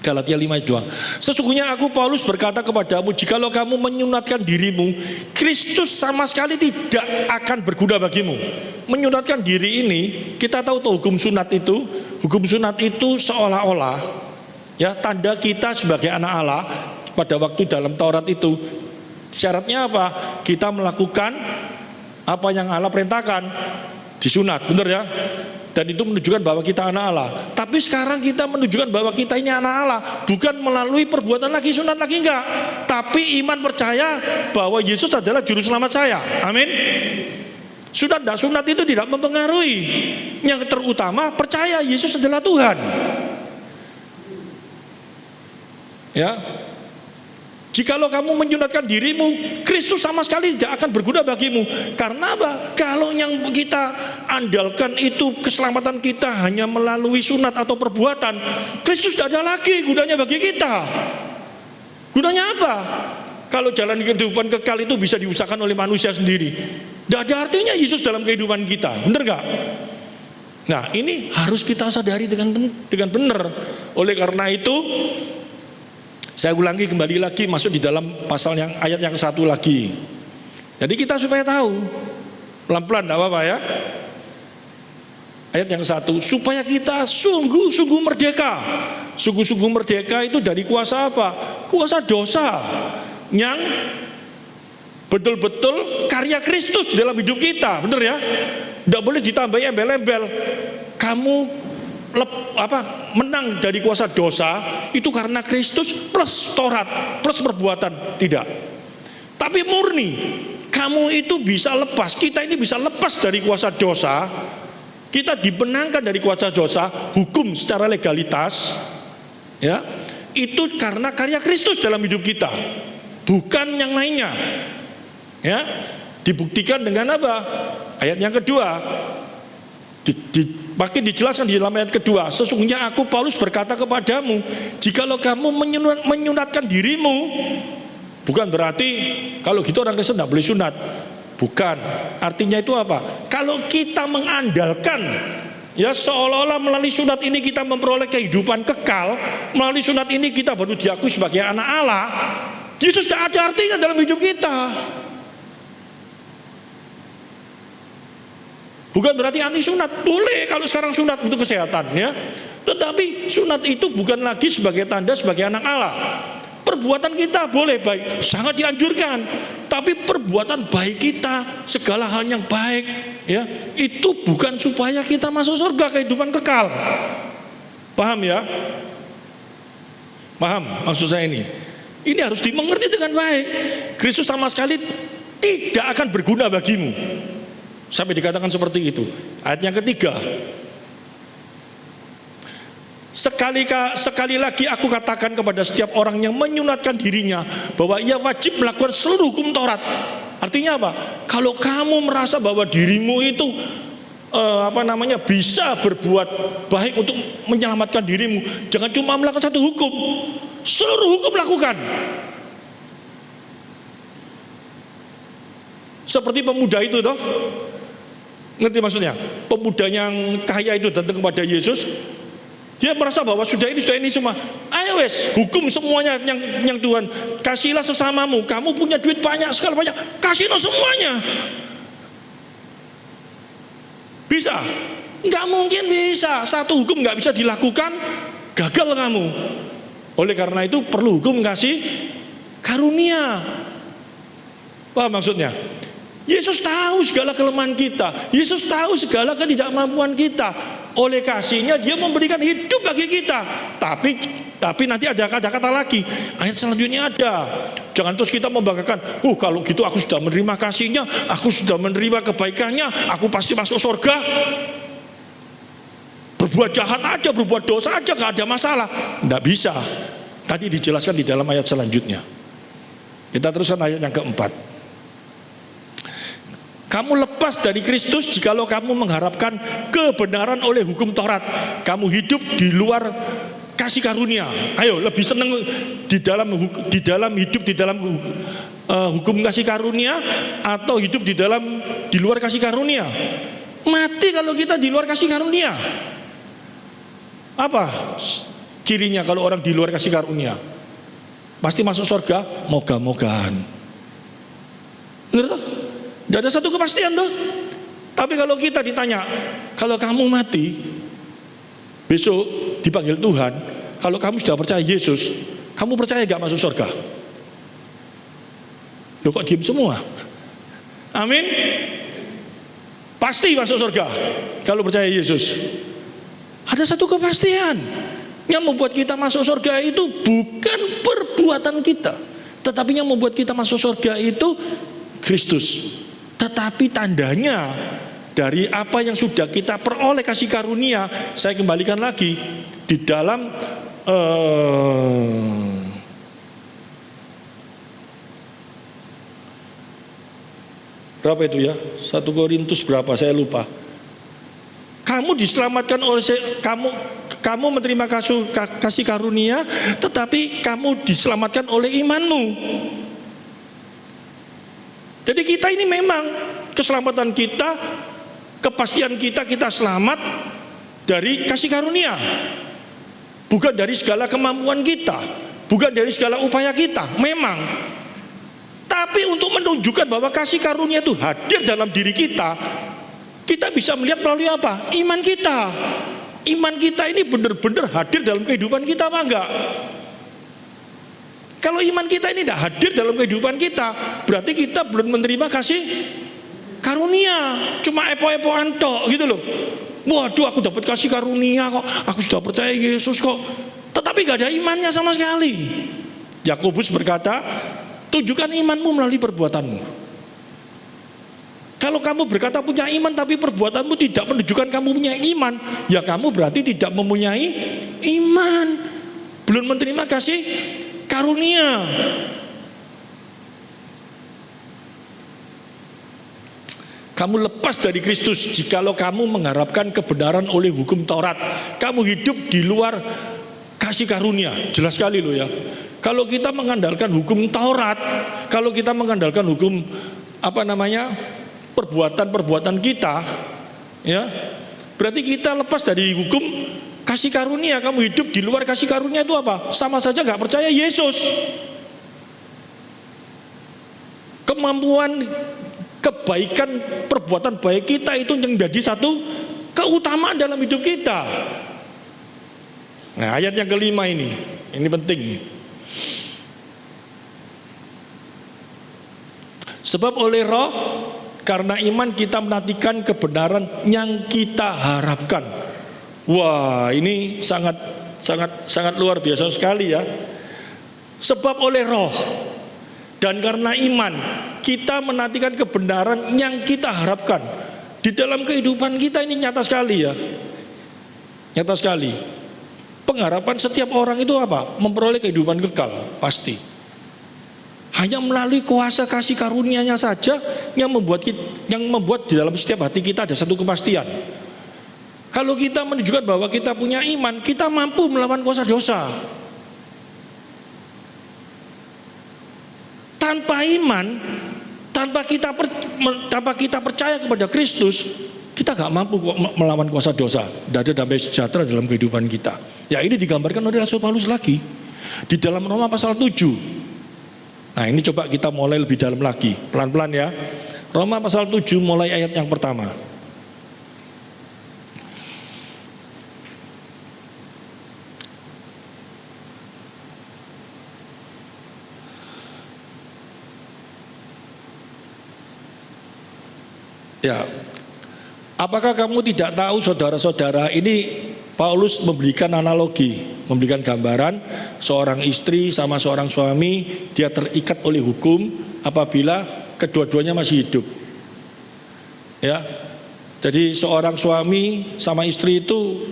Galatia 5 ayat 2. Sesungguhnya aku Paulus berkata kepadamu, jikalau kamu menyunatkan dirimu, Kristus sama sekali tidak akan berguna bagimu. Menyunatkan diri ini, kita tahu hukum sunat itu. Hukum sunat itu seolah-olah ya tanda kita sebagai anak Allah. Pada waktu dalam Taurat itu syaratnya apa? Kita melakukan apa yang Allah perintahkan, disunat, benar ya? Dan itu menunjukkan bahwa kita anak Allah. Tapi sekarang kita menunjukkan bahwa kita ini anak Allah, bukan melalui perbuatan lagi, sunat lagi, enggak. Tapi iman percaya bahwa Yesus adalah juru selamat saya. Amin. Sunat dan sunat itu tidak mempengaruhi. Yang terutama percaya Yesus adalah Tuhan. Ya. Jikalau kamu menyunatkan dirimu, Kristus sama sekali tidak akan berguna bagimu. Karena apa? Kalau yang kita andalkan itu keselamatan kita hanya melalui sunat atau perbuatan, Kristus tidak ada lagi gunanya bagi kita. Gunanya apa? Kalau jalan kehidupan kekal itu bisa diusahakan oleh manusia sendiri, tidak ada artinya Yesus dalam kehidupan kita. Benar gak? Nah, ini harus kita sadari dengan benar. Oleh karena itu, saya ulangi kembali lagi, masuk di dalam pasal yang ayat yang satu lagi. Jadi kita supaya tahu, pelan-pelan tidak apa-apa ya. Ayat yang satu, supaya kita sungguh-sungguh merdeka. Sungguh-sungguh merdeka itu dari kuasa apa? Kuasa dosa yang betul-betul karya Kristus dalam hidup kita, benar ya? Tidak boleh ditambahi embel-embel. Kamu menang dari kuasa dosa itu karena Kristus plus Taurat plus perbuatan, tidak. Tapi murni kamu itu bisa lepas, kita ini bisa lepas dari kuasa dosa, kita dibenangkan dari kuasa dosa, hukum secara legalitas ya, itu karena karya Kristus dalam hidup kita, bukan yang lainnya ya. Dibuktikan dengan apa? Ayat yang kedua, makin dijelaskan di dalam ayat kedua. Sesungguhnya aku Paulus berkata kepadamu, jikalau kamu menyunatkan dirimu, bukan berarti kalau gitu orang Kristen tidak boleh sunat, bukan. Artinya itu apa? Kalau kita mengandalkan ya seolah-olah melalui sunat ini kita memperoleh kehidupan kekal, melalui sunat ini kita baru diakui sebagai anak Allah, Yesus tidak ada artinya dalam hidup kita. Bukan berarti anti sunat, boleh kalau sekarang sunat untuk kesehatan ya. Tetapi sunat itu bukan lagi sebagai tanda sebagai anak Allah. Perbuatan kita boleh baik, sangat dianjurkan. Tapi perbuatan baik kita, segala hal yang baik ya, itu bukan supaya kita masuk surga, kehidupan kekal. Paham ya? Paham maksud saya ini? Ini harus dimengerti dengan baik. Kristus sama sekali tidak akan berguna bagimu. Sampai dikatakan seperti itu. Ayat yang ketiga, sekali lagi aku katakan kepada setiap orang yang menyunatkan dirinya bahwa ia wajib melakukan seluruh hukum Taurat. Artinya apa? Kalau kamu merasa bahwa dirimu itu bisa berbuat baik untuk menyelamatkan dirimu, jangan cuma melakukan satu hukum, seluruh hukum lakukan. Seperti pemuda itu toh. Ngerti maksudnya? Pemuda yang kaya itu datang kepada Yesus. Dia merasa bahwa sudah ini semua. Ayo wes, hukum semuanya yang Tuhan. Kasihlah sesamamu. Kamu punya duit banyak, sekali banyak. Kasihlah semuanya. Bisa? Nggak mungkin bisa. Satu hukum nggak bisa dilakukan, gagal kamu. Oleh karena itu perlu hukum kasih karunia. Apa maksudnya? Yesus tahu segala kelemahan kita. Yesus tahu segala ketidakmampuan kita. Oleh kasihnya dia memberikan hidup bagi kita. Tapi nanti ada kata-kata lagi. Ayat selanjutnya ada. Jangan terus kita membanggakan, kalau gitu aku sudah menerima kasihnya, aku sudah menerima kebaikannya, aku pasti masuk surga. Berbuat jahat aja, berbuat dosa aja, gak ada masalah. Tidak bisa. Tadi dijelaskan di dalam ayat selanjutnya. Kita teruskan ayat yang keempat. Kamu lepas dari Kristus jikalau kamu mengharapkan kebenaran oleh hukum Taurat. Kamu hidup di luar kasih karunia. Ayo, lebih senang di dalam hidup di dalam hukum kasih karunia atau hidup di luar kasih karunia? Mati kalau kita di luar kasih karunia. Apa cirinya kalau orang di luar kasih karunia? Pasti masuk surga, moga-mogaan. Ngerti? Tidak ada satu kepastian tuh. Tapi kalau kita ditanya, kalau kamu mati besok dipanggil Tuhan, kalau kamu sudah percaya Yesus, kamu percaya gak masuk surga? Loh kok diem semua? Amin. Pasti masuk surga kalau percaya Yesus. Ada satu kepastian yang membuat kita masuk surga itu bukan perbuatan kita, tetapi yang membuat kita masuk surga itu Kristus. Tetapi tandanya dari apa yang sudah kita peroleh kasih karunia, saya kembalikan lagi di dalam berapa itu ya? 1 Korintus berapa? Saya lupa. Kamu diselamatkan oleh kamu menerima kasih karunia, tetapi kamu diselamatkan oleh imanmu. Jadi kita ini memang keselamatan kita, kepastian kita selamat dari kasih karunia. Bukan dari segala kemampuan kita, bukan dari segala upaya kita, memang. Tapi untuk menunjukkan bahwa kasih karunia itu hadir dalam diri kita bisa melihat melalui apa? Iman kita. Iman kita ini benar-benar hadir dalam kehidupan kita apa enggak? Kalau iman kita ini tidak hadir dalam kehidupan kita, berarti kita belum menerima kasih karunia. Cuma epo-epoan tok gitu loh. Waduh, aku dapat kasih karunia kok, aku sudah percaya Yesus kok, tetapi gak ada imannya sama sekali. Yakobus berkata, tunjukkan imanmu melalui perbuatanmu. Kalau kamu berkata punya iman tapi perbuatanmu tidak menunjukkan kamu punya iman, ya kamu berarti tidak mempunyai iman, belum menerima kasih karunia. Kamu lepas dari Kristus jikalau kamu mengharapkan kebenaran oleh hukum Taurat. Kamu hidup di luar kasih karunia. Jelas sekali loh ya. Kalau kita mengandalkan hukum Taurat, kalau kita mengandalkan hukum perbuatan-perbuatan kita, ya, berarti kita lepas dari hukum kasih karunia. Kamu hidup di luar kasih karunia itu apa? Sama saja gak percaya Yesus. Kemampuan, kebaikan, perbuatan baik kita itu yang menjadi satu keutamaan dalam hidup kita. Nah, ayat yang kelima ini penting. Sebab oleh Roh, karena iman kita menantikan kebenaran yang kita harapkan. Wah, ini sangat luar biasa sekali ya. Sebab oleh Roh dan karena iman kita menantikan kebenaran yang kita harapkan. Di dalam kehidupan kita ini nyata sekali ya. Nyata sekali. Pengharapan setiap orang itu apa? Memperoleh kehidupan kekal, pasti. Hanya melalui kuasa kasih karunia-Nya saja yang membuat di dalam setiap hati kita ada satu kepastian. Kalau kita menunjukkan bahwa kita punya iman, kita mampu melawan kuasa dosa. Tanpa iman, Tanpa kita percaya kepada Kristus, kita gak mampu melawan kuasa dosa. Tidak ada damai sejahtera dalam kehidupan kita. Ya, ini digambarkan oleh Rasul Paulus lagi di dalam Roma pasal 7. Nah, ini coba kita mulai lebih dalam lagi, pelan-pelan ya. Roma pasal 7 mulai ayat yang pertama. Ya, apakah kamu tidak tahu saudara-saudara, ini Paulus memberikan analogi, memberikan gambaran seorang istri sama seorang suami, dia terikat oleh hukum apabila kedua-duanya masih hidup. Ya, jadi seorang suami sama istri itu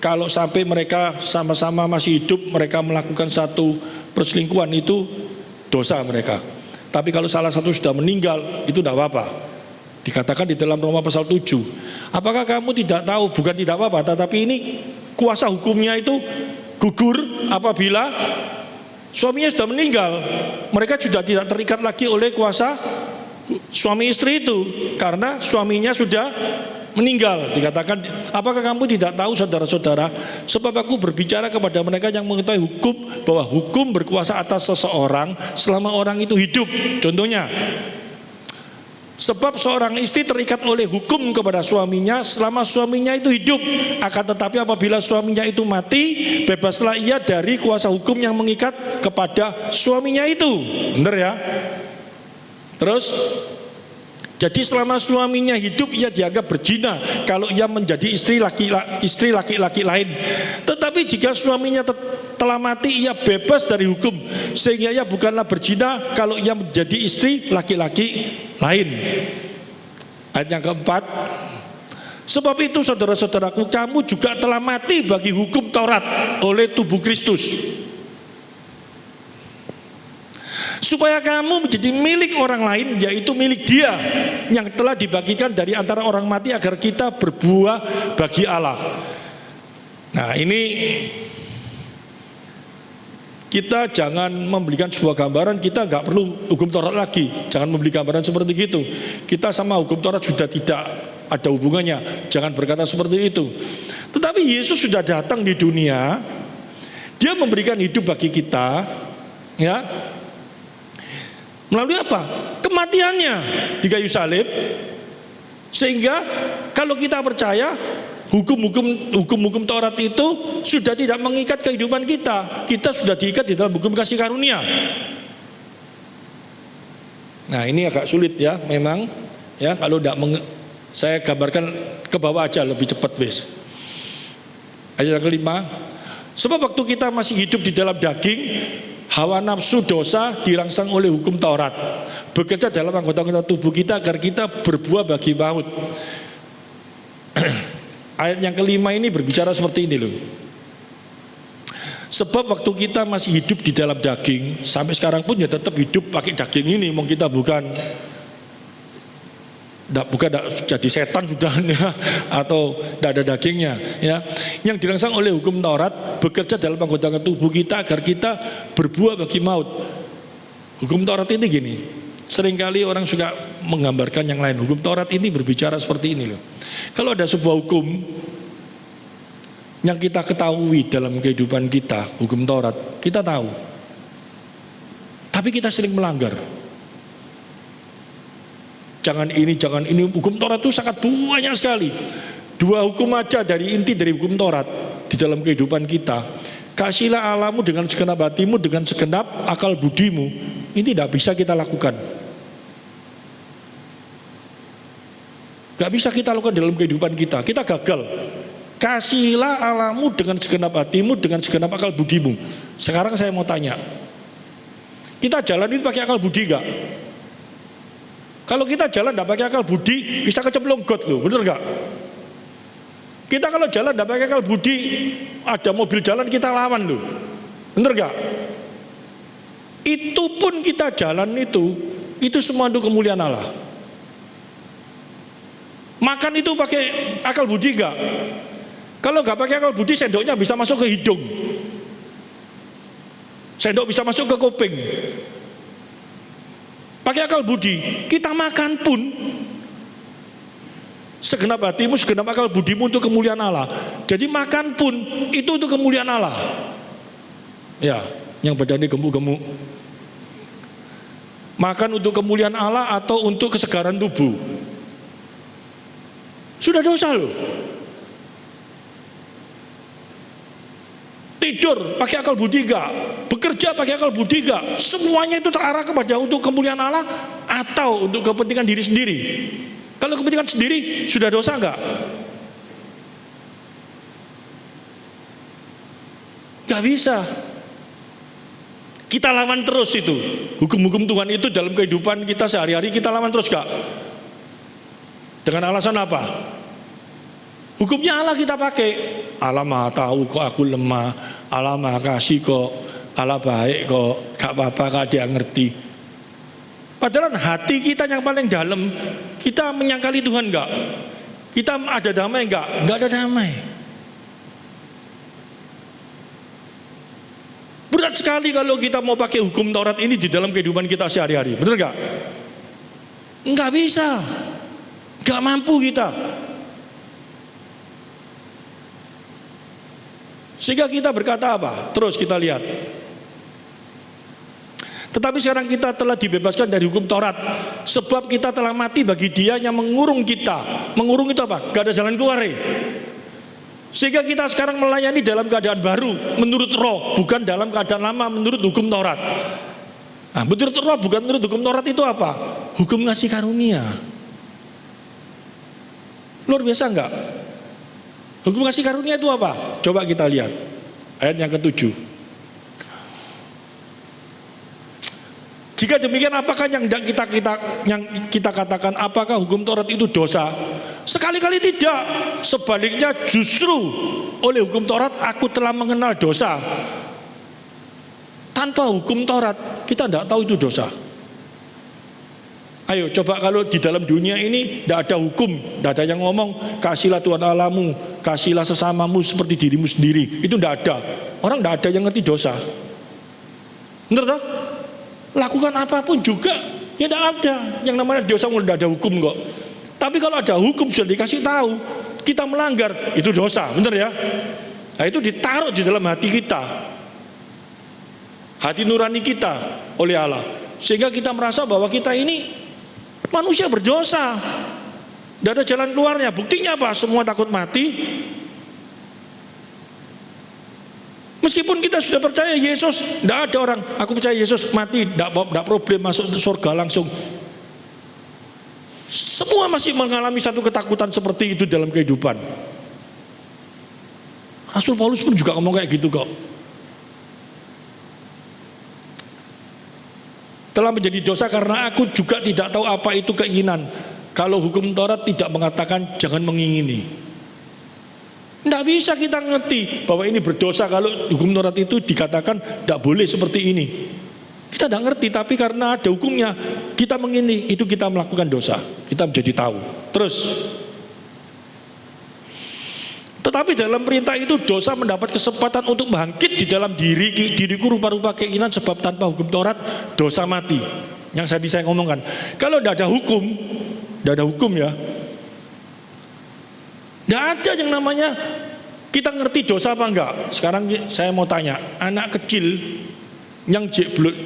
kalau sampai mereka sama-sama masih hidup, mereka melakukan satu perselingkuhan, itu dosa mereka. Tapi kalau salah satu sudah meninggal, itu tidak apa-apa. Dikatakan di dalam Roma pasal 7. Apakah kamu tidak tahu, bukan tidak apa-apa, tetapi ini kuasa hukumnya itu gugur apabila suaminya sudah meninggal. Mereka sudah tidak terikat lagi oleh kuasa suami istri itu, karena suaminya sudah meninggal. Dikatakan, apakah kamu tidak tahu saudara-saudara, sebab aku berbicara kepada mereka yang mengetahui hukum, bahwa hukum berkuasa atas seseorang selama orang itu hidup. Contohnya, sebab seorang istri terikat oleh hukum kepada suaminya selama suaminya itu hidup. Akan tetapi apabila suaminya itu mati, bebaslah ia dari kuasa hukum yang mengikat kepada suaminya itu. Benar ya? Terus, jadi selama suaminya hidup, ia dianggap berzina kalau ia menjadi istri laki-laki lain. Tetapi jika suaminya telah mati, ia bebas dari hukum, sehingga ia bukanlah berzina kalau ia menjadi istri laki-laki lain. Ayat yang keempat, sebab itu saudara-saudaraku, kamu juga telah mati bagi hukum Taurat oleh tubuh Kristus, supaya kamu menjadi milik orang lain, yaitu milik Dia yang telah dibagikan dari antara orang mati, agar kita berbuah bagi Allah. Nah, ini kita jangan memberikan sebuah gambaran, kita nggak perlu hukum Taurat lagi. Jangan membeli gambaran seperti itu. Kita sama hukum Taurat sudah tidak ada hubungannya. Jangan berkata seperti itu. Tetapi Yesus sudah datang di dunia, Dia memberikan hidup bagi kita, ya. Melalui apa? Kematiannya di kayu salib. Sehingga kalau kita percaya, hukum-hukum Taurat itu sudah tidak mengikat kehidupan kita. Kita sudah diikat di dalam hukum kasih karunia. Nah, ini agak sulit ya, memang ya, kalau tidak saya gambarkan ke bawah aja lebih cepat, bes. Ayat yang kelima, sebab waktu kita masih hidup di dalam daging, hawa nafsu dosa dirangsang oleh hukum Taurat, bekerja dalam anggota-anggota tubuh kita agar kita berbuah bagi maut. Ayat yang kelima ini berbicara seperti ini loh. Sebab waktu kita masih hidup di dalam daging, sampai sekarang pun ya tetap hidup pakai daging ini. Mau kita bukan jadi setan sudah ya, atau tidak ada dagingnya ya. Yang dirangsang oleh hukum Taurat bekerja dalam anggota tubuh kita agar kita berbuah bagi maut. Hukum Taurat ini gini, seringkali orang suka menggambarkan yang lain. Hukum Taurat ini berbicara seperti ini loh. Kalau ada sebuah hukum yang kita ketahui dalam kehidupan kita, hukum Taurat, kita tahu, tapi kita sering melanggar. Jangan ini, jangan ini. Hukum Taurat itu sangat banyak sekali. Dua hukum aja dari inti dari hukum Taurat di dalam kehidupan kita. Kasihlah Allahmu dengan segenap hatimu, dengan segenap akal budimu. Ini tidak bisa kita lakukan. Gak bisa kita lakukan dalam kehidupan kita. Kita gagal. Kasihlah Allahmu dengan segenap hatimu, dengan segenap akal budimu. Sekarang saya mau tanya, kita jalan itu pakai akal budi gak? Kalau kita jalan tidak pakai akal budi, bisa kecemplung got loh, bener gak? Kita kalau jalan tidak pakai akal budi, ada mobil jalan kita lawan loh, bener gak? Itu pun kita jalan itu semua untuk kemuliaan Allah. Makan itu pakai akal budi gak? Kalau gak pakai akal budi, sendoknya bisa masuk ke hidung, sendok bisa masuk ke kuping. pakai akal budi. Kita makan pun segenap hatimu, segenap akal budimu untuk kemuliaan Allah. Jadi makan pun itu untuk kemuliaan Allah. Ya, yang badannya gemuk-gemuk. Makan untuk kemuliaan Allah atau untuk kesegaran tubuh. Sudah dosa loh. Tidur pakai akal budi gak? Bekerja pakai akal budi gak? Semuanya itu terarah kepada untuk kemuliaan Allah atau untuk kepentingan diri sendiri. Kalau kepentingan sendiri sudah dosa gak? Gak bisa. Kita lawan terus itu. Hukum-hukum Tuhan itu dalam kehidupan kita sehari-hari kita lawan terus gak? Dengan alasan apa? Hukumnya Allah kita pakai. Allah maha tahu kok aku lemah, Allah maha kasih kok, Allah baik kok, gak apa-apa kak dia ngerti. Padahal hati kita yang paling dalam, kita menyangkali Tuhan gak? Kita ada damai gak? Gak ada damai. Berat sekali kalau kita mau pakai hukum Taurat ini di dalam kehidupan kita sehari-hari, benar gak? Enggak bisa, gak mampu kita. Sehingga kita berkata apa? Terus kita lihat. Tetapi sekarang kita telah dibebaskan dari hukum Taurat, sebab kita telah mati bagi dia yang mengurung kita. Mengurung itu apa? Gak ada jalan keluar. Sehingga kita sekarang melayani dalam keadaan baru, menurut roh, bukan dalam keadaan lama menurut hukum Taurat. Nah, menurut roh bukan menurut hukum Taurat itu apa? Hukum ngasih karunia. Luar biasa enggak? Hukum kasih karunia itu apa? Coba kita lihat ayat yang ke-7. Jika demikian apakah yang kita katakan apakah hukum Taurat itu dosa? Sekali-kali tidak. Sebaliknya justru oleh hukum Taurat aku telah mengenal dosa. Tanpa hukum Taurat kita tidak tahu itu dosa. Ayo coba kalau di dalam dunia ini tidak ada hukum, tidak ada yang ngomong kasihlah Tuhan Allahmu, kasihlah sesamamu seperti dirimu sendiri. Itu tidak ada. Orang tidak ada yang ngerti dosa. Benar tak? Lakukan apapun juga ya tidak ada yang namanya dosa. Tidak ada hukum kok. Tapi kalau ada hukum sudah dikasih tahu, kita melanggar itu dosa, benar ya? Nah itu ditaruh di dalam hati kita, hati nurani kita oleh Allah, sehingga kita merasa bahwa kita ini manusia berdosa, tidak ada jalan keluarnya. Buktinya apa? Semua takut mati. Meskipun kita sudah percaya Yesus, tidak ada orang aku percaya Yesus mati, tidak problem masuk surga langsung. Semua masih mengalami satu ketakutan seperti itu dalam kehidupan. Rasul Paulus pun juga ngomong kayak gitu kok. Telah menjadi dosa karena aku juga tidak tahu apa itu keinginan. Kalau hukum Taurat tidak mengatakan jangan mengingini. Tidak bisa kita ngerti bahwa ini berdosa kalau hukum Taurat itu dikatakan tidak boleh seperti ini. Kita tidak ngerti, tapi karena ada hukumnya kita mengingini, itu kita melakukan dosa. Kita menjadi tahu. Terus, tetapi dalam perintah itu dosa mendapat kesempatan untuk bangkit di dalam diriku rupa-rupa keinginan, sebab tanpa hukum Taurat dosa mati. Yang tadi saya ngomongkan, kalau tidak ada hukum ya, tidak ada yang namanya kita ngerti dosa apa enggak. Sekarang saya mau tanya, anak kecil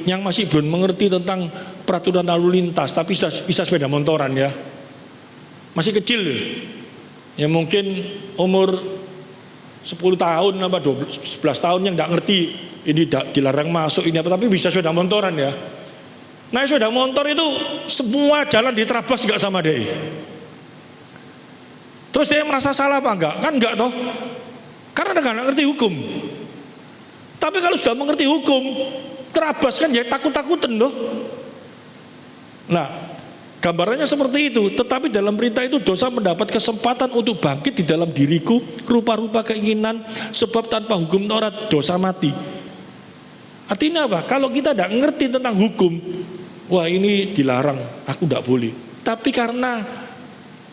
yang masih belum mengerti tentang peraturan lalu lintas, tapi sudah bisa sepeda motoran ya, masih kecil ya, mungkin umur 10 tahun apa 11 tahun yang tidak ngerti ini dilarang masuk ini apa, tapi bisa sepeda motoran ya. Nah sepeda motor itu semua jalan diterabas nggak sama dia. Terus dia merasa salah apa enggak? Kan enggak toh, karena dia nggak ngerti hukum. Tapi kalau sudah mengerti hukum, terabas kan ya takut-takutan loh. Nah, gambarannya seperti itu. Tetapi dalam perintah itu dosa mendapat kesempatan untuk bangkit di dalam diriku rupa-rupa keinginan, sebab tanpa hukum Taurat dosa mati. Artinya apa? Kalau kita tidak ngerti tentang hukum, wah ini dilarang, aku tidak boleh. Tapi karena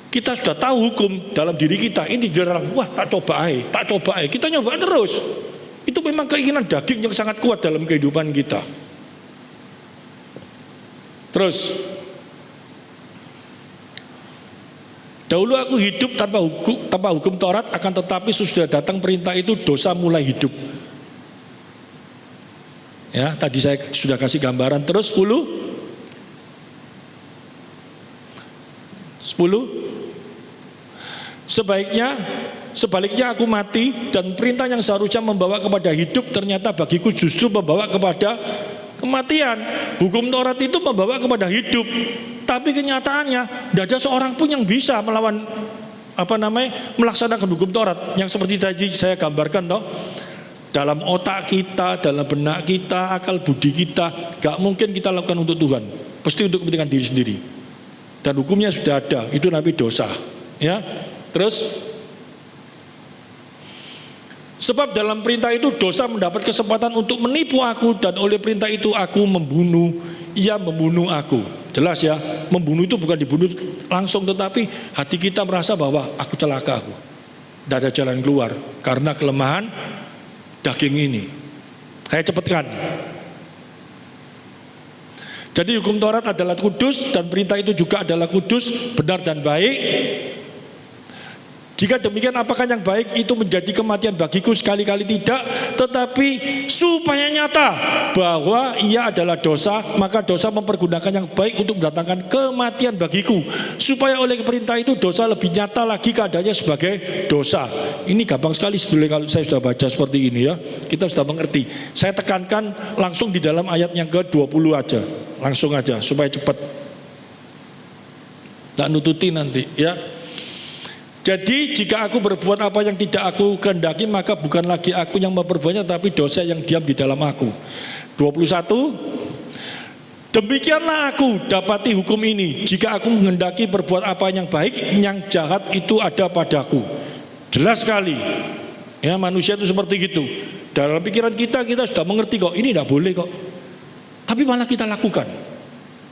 kita sudah tahu hukum dalam diri kita, ini dilarang, wah tak coba aja, kita nyoba terus. Itu memang keinginan daging yang sangat kuat dalam kehidupan kita. Terus, dahulu aku hidup tanpa hukum Taurat, akan tetapi sesudah datang perintah itu dosa mulai hidup. Ya, tadi saya sudah kasih gambaran. Terus 10. Sebaliknya aku mati, dan perintah yang seharusnya membawa kepada hidup ternyata bagiku justru membawa kepada kematian. Hukum Taurat itu membawa kepada hidup, tapi kenyataannya tidak ada seorang pun yang bisa melawan melaksanakan hukum Taurat. Yang seperti tadi saya gambarkan toh, dalam otak kita, dalam benak kita, akal budi kita, gak mungkin kita lakukan untuk Tuhan, pasti untuk kepentingan diri sendiri. Dan hukumnya sudah ada, itu nabi dosa. Ya, terus sebab dalam perintah itu dosa mendapat kesempatan untuk menipu aku, dan oleh perintah itu aku membunuh. Ia membunuh aku. Jelas ya, membunuh itu bukan dibunuh langsung, tetapi hati kita merasa bahwa aku celaka, aku tidak ada jalan keluar karena kelemahan daging ini. Saya cepatkan. Jadi hukum Taurat adalah kudus, dan perintah itu juga adalah kudus, benar dan baik. Jika demikian, apakah yang baik itu menjadi kematian bagiku? Sekali-kali tidak, tetapi supaya nyata bahwa ia adalah dosa, maka dosa mempergunakan yang baik untuk mendatangkan kematian bagiku, supaya oleh perintah itu dosa lebih nyata lagi keadaannya sebagai dosa. Ini gampang sekali sebetulnya kalau saya sudah baca seperti ini ya, kita sudah mengerti. Saya tekankan langsung di dalam ayat yang ke-20 aja, langsung aja supaya cepat, tidak nututi nanti ya. Jadi jika aku berbuat apa yang tidak aku kehendaki, maka bukan lagi aku yang memperbuatnya, tapi dosa yang diam di dalam aku. 21. Demikianlah aku dapati hukum ini, jika aku menghendaki berbuat apa yang baik, yang jahat itu ada padaku. Jelas sekali ya, manusia itu seperti gitu. Dalam pikiran kita sudah mengerti kok, ini tidak boleh kok, tapi malah kita lakukan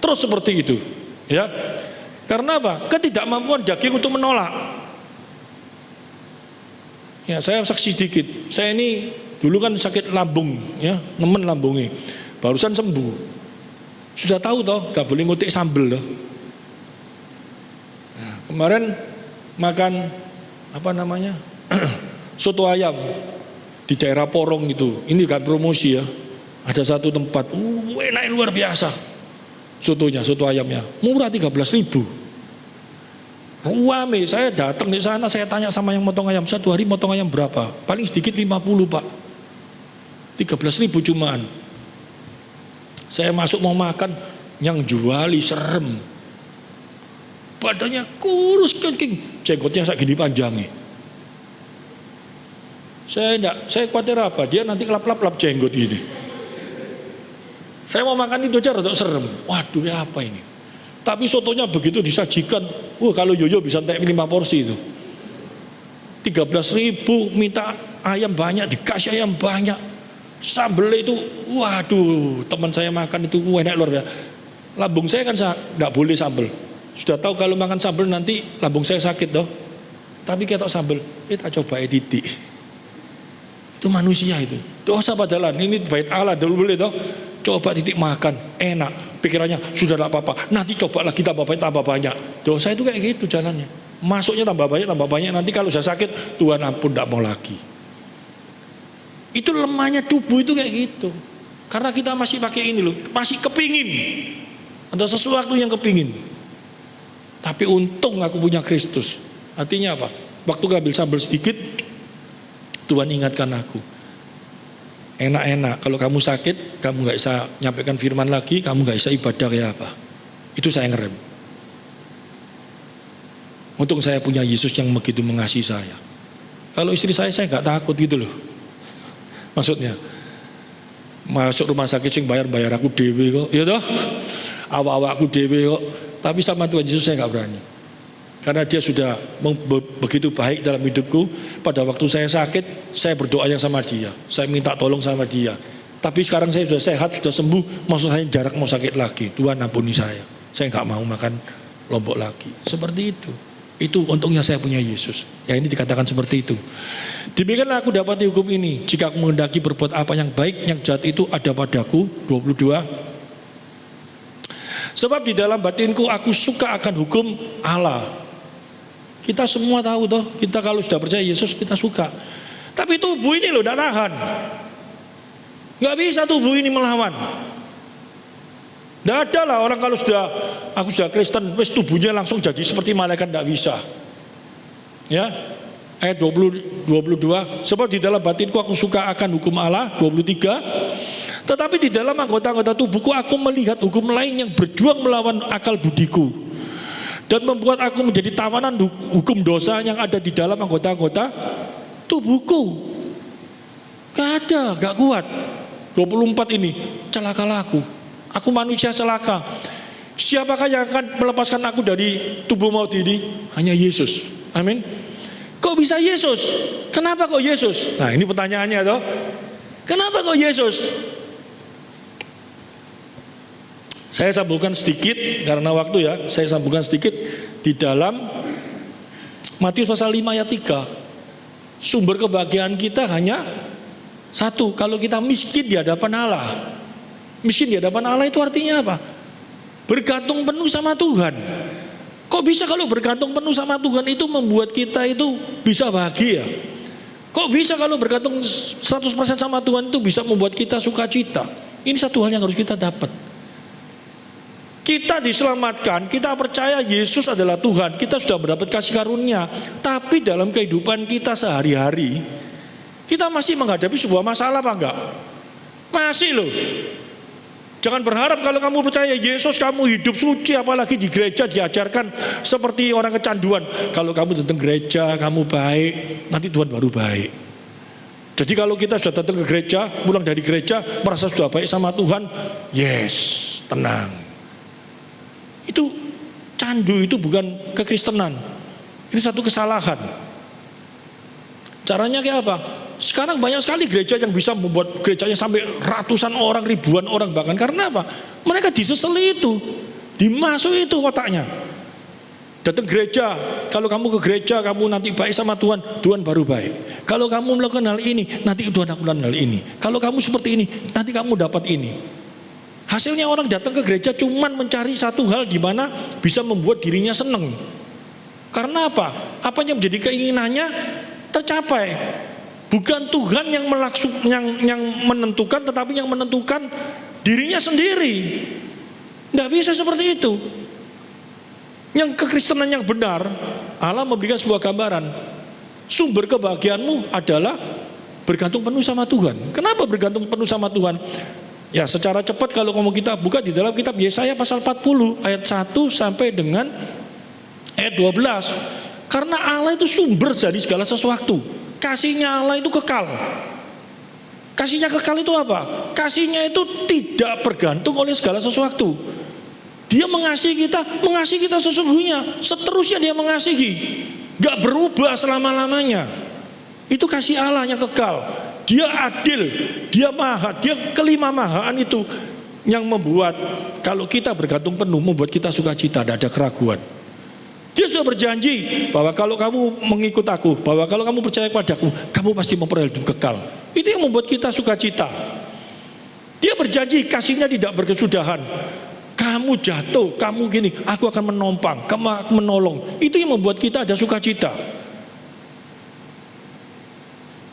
terus seperti itu ya. Karena apa? Ketidakmampuan daging untuk menolak. Ya, saya saksi sedikit. Saya ini dulu kan sakit lambung, ya, nemen lambungnya. Barusan sembuh. Sudah tahu toh, gak boleh ngutik sambel toh. Nah, kemarin makan soto ayam di daerah Porong itu. Ini gak promosi ya. Ada satu tempat, enak luar biasa. Sotonya, soto ayamnya, murah 13.000. Wame, saya datang di sana, saya tanya sama yang motong ayam, satu hari motong ayam berapa? Paling sedikit 50 pak, 13.000 cumaan. Saya masuk mau makan, yang juali serem, badannya kurus keking, jenggotnya segini panjangnya. Saya khawatir apa? Dia nanti lap jenggot ini. Saya mau makan itu aja rada serem. Waduh, ya apa ini? Tapi sotonya begitu disajikan, kalau yoyo bisa entek 5 porsi itu. 13.000, minta ayam banyak, dikasih ayam banyak. Sambel itu, waduh, teman saya makan itu enak luar biasa. Lambung saya kan enggak boleh sambel. Sudah tahu kalau makan sambel nanti lambung saya sakit toh. Tapi ketok sambel, kita coba titik. Itu manusia itu. Dosa padahal ini bait Allah dulu boleh toh. Coba titik makan, enak. Pikirannya sudah tidak apa-apa, nanti coba lagi tambah banyak. Dosa itu kayak gitu jalannya. Masuknya tambah banyak, nanti kalau saya sakit, Tuhan ampun tidak mau lagi. Itu lemahnya tubuh itu kayak gitu. Karena kita masih pakai ini loh, masih kepingin. Ada sesuatu yang kepingin. Tapi untung aku punya Kristus. Artinya apa? Waktu ngambil sambal sedikit, Tuhan ingatkan aku. Enak-enak, kalau kamu sakit, kamu gak bisa nyampaikan firman lagi, kamu gak bisa ibadah kayak apa. Itu saya ngerem. Untung saya punya Yesus yang begitu mengasihi saya. Kalau istri saya gak takut gitu loh. Maksudnya, masuk rumah sakit sing bayar aku dewe kok, ya toh, awak-awakku dewe kok. Tapi sama Tuhan Yesus saya gak berani. Karena dia sudah begitu baik dalam hidupku. Pada waktu saya sakit, saya berdoa yang sama dia, saya minta tolong sama dia. Tapi sekarang saya sudah sehat, sudah sembuh, maksud saya jarak mau sakit lagi. Tuhan ampuni saya nggak mau makan lombok lagi. Seperti itu. Itu untungnya saya punya Yesus. Ya, ini dikatakan seperti itu. Demikianlah aku dapati hukum ini, jika aku menghendaki berbuat apa yang baik, yang jahat itu ada padaku. 22. Sebab di dalam batinku aku suka akan hukum Allah. Kita semua tahu toh, kita kalau sudah percaya Yesus kita suka. Tapi tubuh ini loh tidak tahan. Nggak bisa tubuh ini melawan. Tidak ada lah orang kalau aku sudah Kristen, wes tubuhnya langsung jadi seperti malaikat, tidak bisa. Ya, ayat 22, sebab di dalam batinku aku suka akan hukum Allah. 23, tetapi di dalam anggota-anggota tubuhku aku melihat hukum lain yang berjuang melawan akal budiku dan membuat aku menjadi tawanan hukum dosa yang ada di dalam anggota-anggota tubuhku. Gak ada, gak kuat. 24 ini, celakalah aku manusia celaka. Siapakah yang akan melepaskan aku dari tubuh maut ini? Hanya Yesus. Amin. Kok bisa Yesus? Kenapa kok Yesus? Nah ini pertanyaannya toh. Kenapa kok Yesus? Saya sambungkan sedikit karena waktu ya. Saya sambungkan sedikit di dalam Matius pasal 5 ayat 3. Sumber kebahagiaan kita hanya satu. Kalau kita miskin di hadapan Allah. Miskin di hadapan Allah itu artinya apa? Bergantung penuh sama Tuhan. Kok bisa kalau bergantung penuh sama Tuhan itu membuat kita itu bisa bahagia? Kok bisa kalau bergantung 100% sama Tuhan itu bisa membuat kita sukacita? Ini satu hal yang harus kita dapat. Kita diselamatkan, kita percaya Yesus adalah Tuhan, kita sudah mendapat kasih karunia. Tapi dalam kehidupan kita sehari-hari, kita masih menghadapi sebuah masalah apa enggak? Masih loh. Jangan berharap kalau kamu percaya Yesus kamu hidup suci, apalagi di gereja diajarkan seperti orang kecanduan. Kalau kamu datang gereja, kamu baik, nanti Tuhan baru baik. Jadi kalau kita sudah datang ke gereja, pulang dari gereja, merasa sudah baik sama Tuhan, yes, tenang. Itu candu, itu bukan kekristenan. Itu satu kesalahan. Caranya kayak apa? Sekarang banyak sekali gereja yang bisa membuat gerejanya sampai ratusan orang, ribuan orang bahkan. Karena apa? Mereka diseseli itu, dimasuk itu otaknya. Datang gereja, kalau kamu ke gereja kamu nanti baik sama Tuhan, Tuhan baru baik. Kalau kamu melakukan hal ini, nanti Tuhan akan melakukan hal ini. Kalau kamu seperti ini, nanti kamu dapat ini. Hasilnya orang datang ke gereja cuman mencari satu hal di mana bisa membuat dirinya senang. Karena apa? Apa yang menjadi keinginannya tercapai. Bukan Tuhan yang menentukan, tetapi yang menentukan dirinya sendiri. Tidak bisa seperti itu. Yang kekristenan yang benar, Allah memberikan sebuah gambaran. Sumber kebahagiaanmu adalah bergantung penuh sama Tuhan. Kenapa bergantung penuh sama Tuhan? Ya secara cepat kalau kita buka di dalam kitab Yesaya pasal 40 ayat 1 sampai dengan ayat 12. Karena Allah itu sumber dari segala sesuatu. Kasihnya Allah itu kekal. Kasihnya kekal itu apa? Kasihnya itu tidak bergantung oleh segala sesuatu. Dia mengasihi kita sesungguhnya. Seterusnya dia mengasihi. Gak berubah selama-lamanya. Itu kasih Allah yang kekal. Dia adil, dia maha, dia kelima mahaan itu yang membuat kalau kita bergantung penuh membuat kita sukacita, tidak ada keraguan. Dia sudah berjanji bahwa kalau kamu mengikut aku, bahwa kalau kamu percaya kepadaku, kamu pasti memperoleh hidup kekal. Itu yang membuat kita sukacita. Dia berjanji kasihnya tidak berkesudahan. Kamu jatuh, kamu gini, aku akan menompang, kamu akan menolong. Itu yang membuat kita ada sukacita.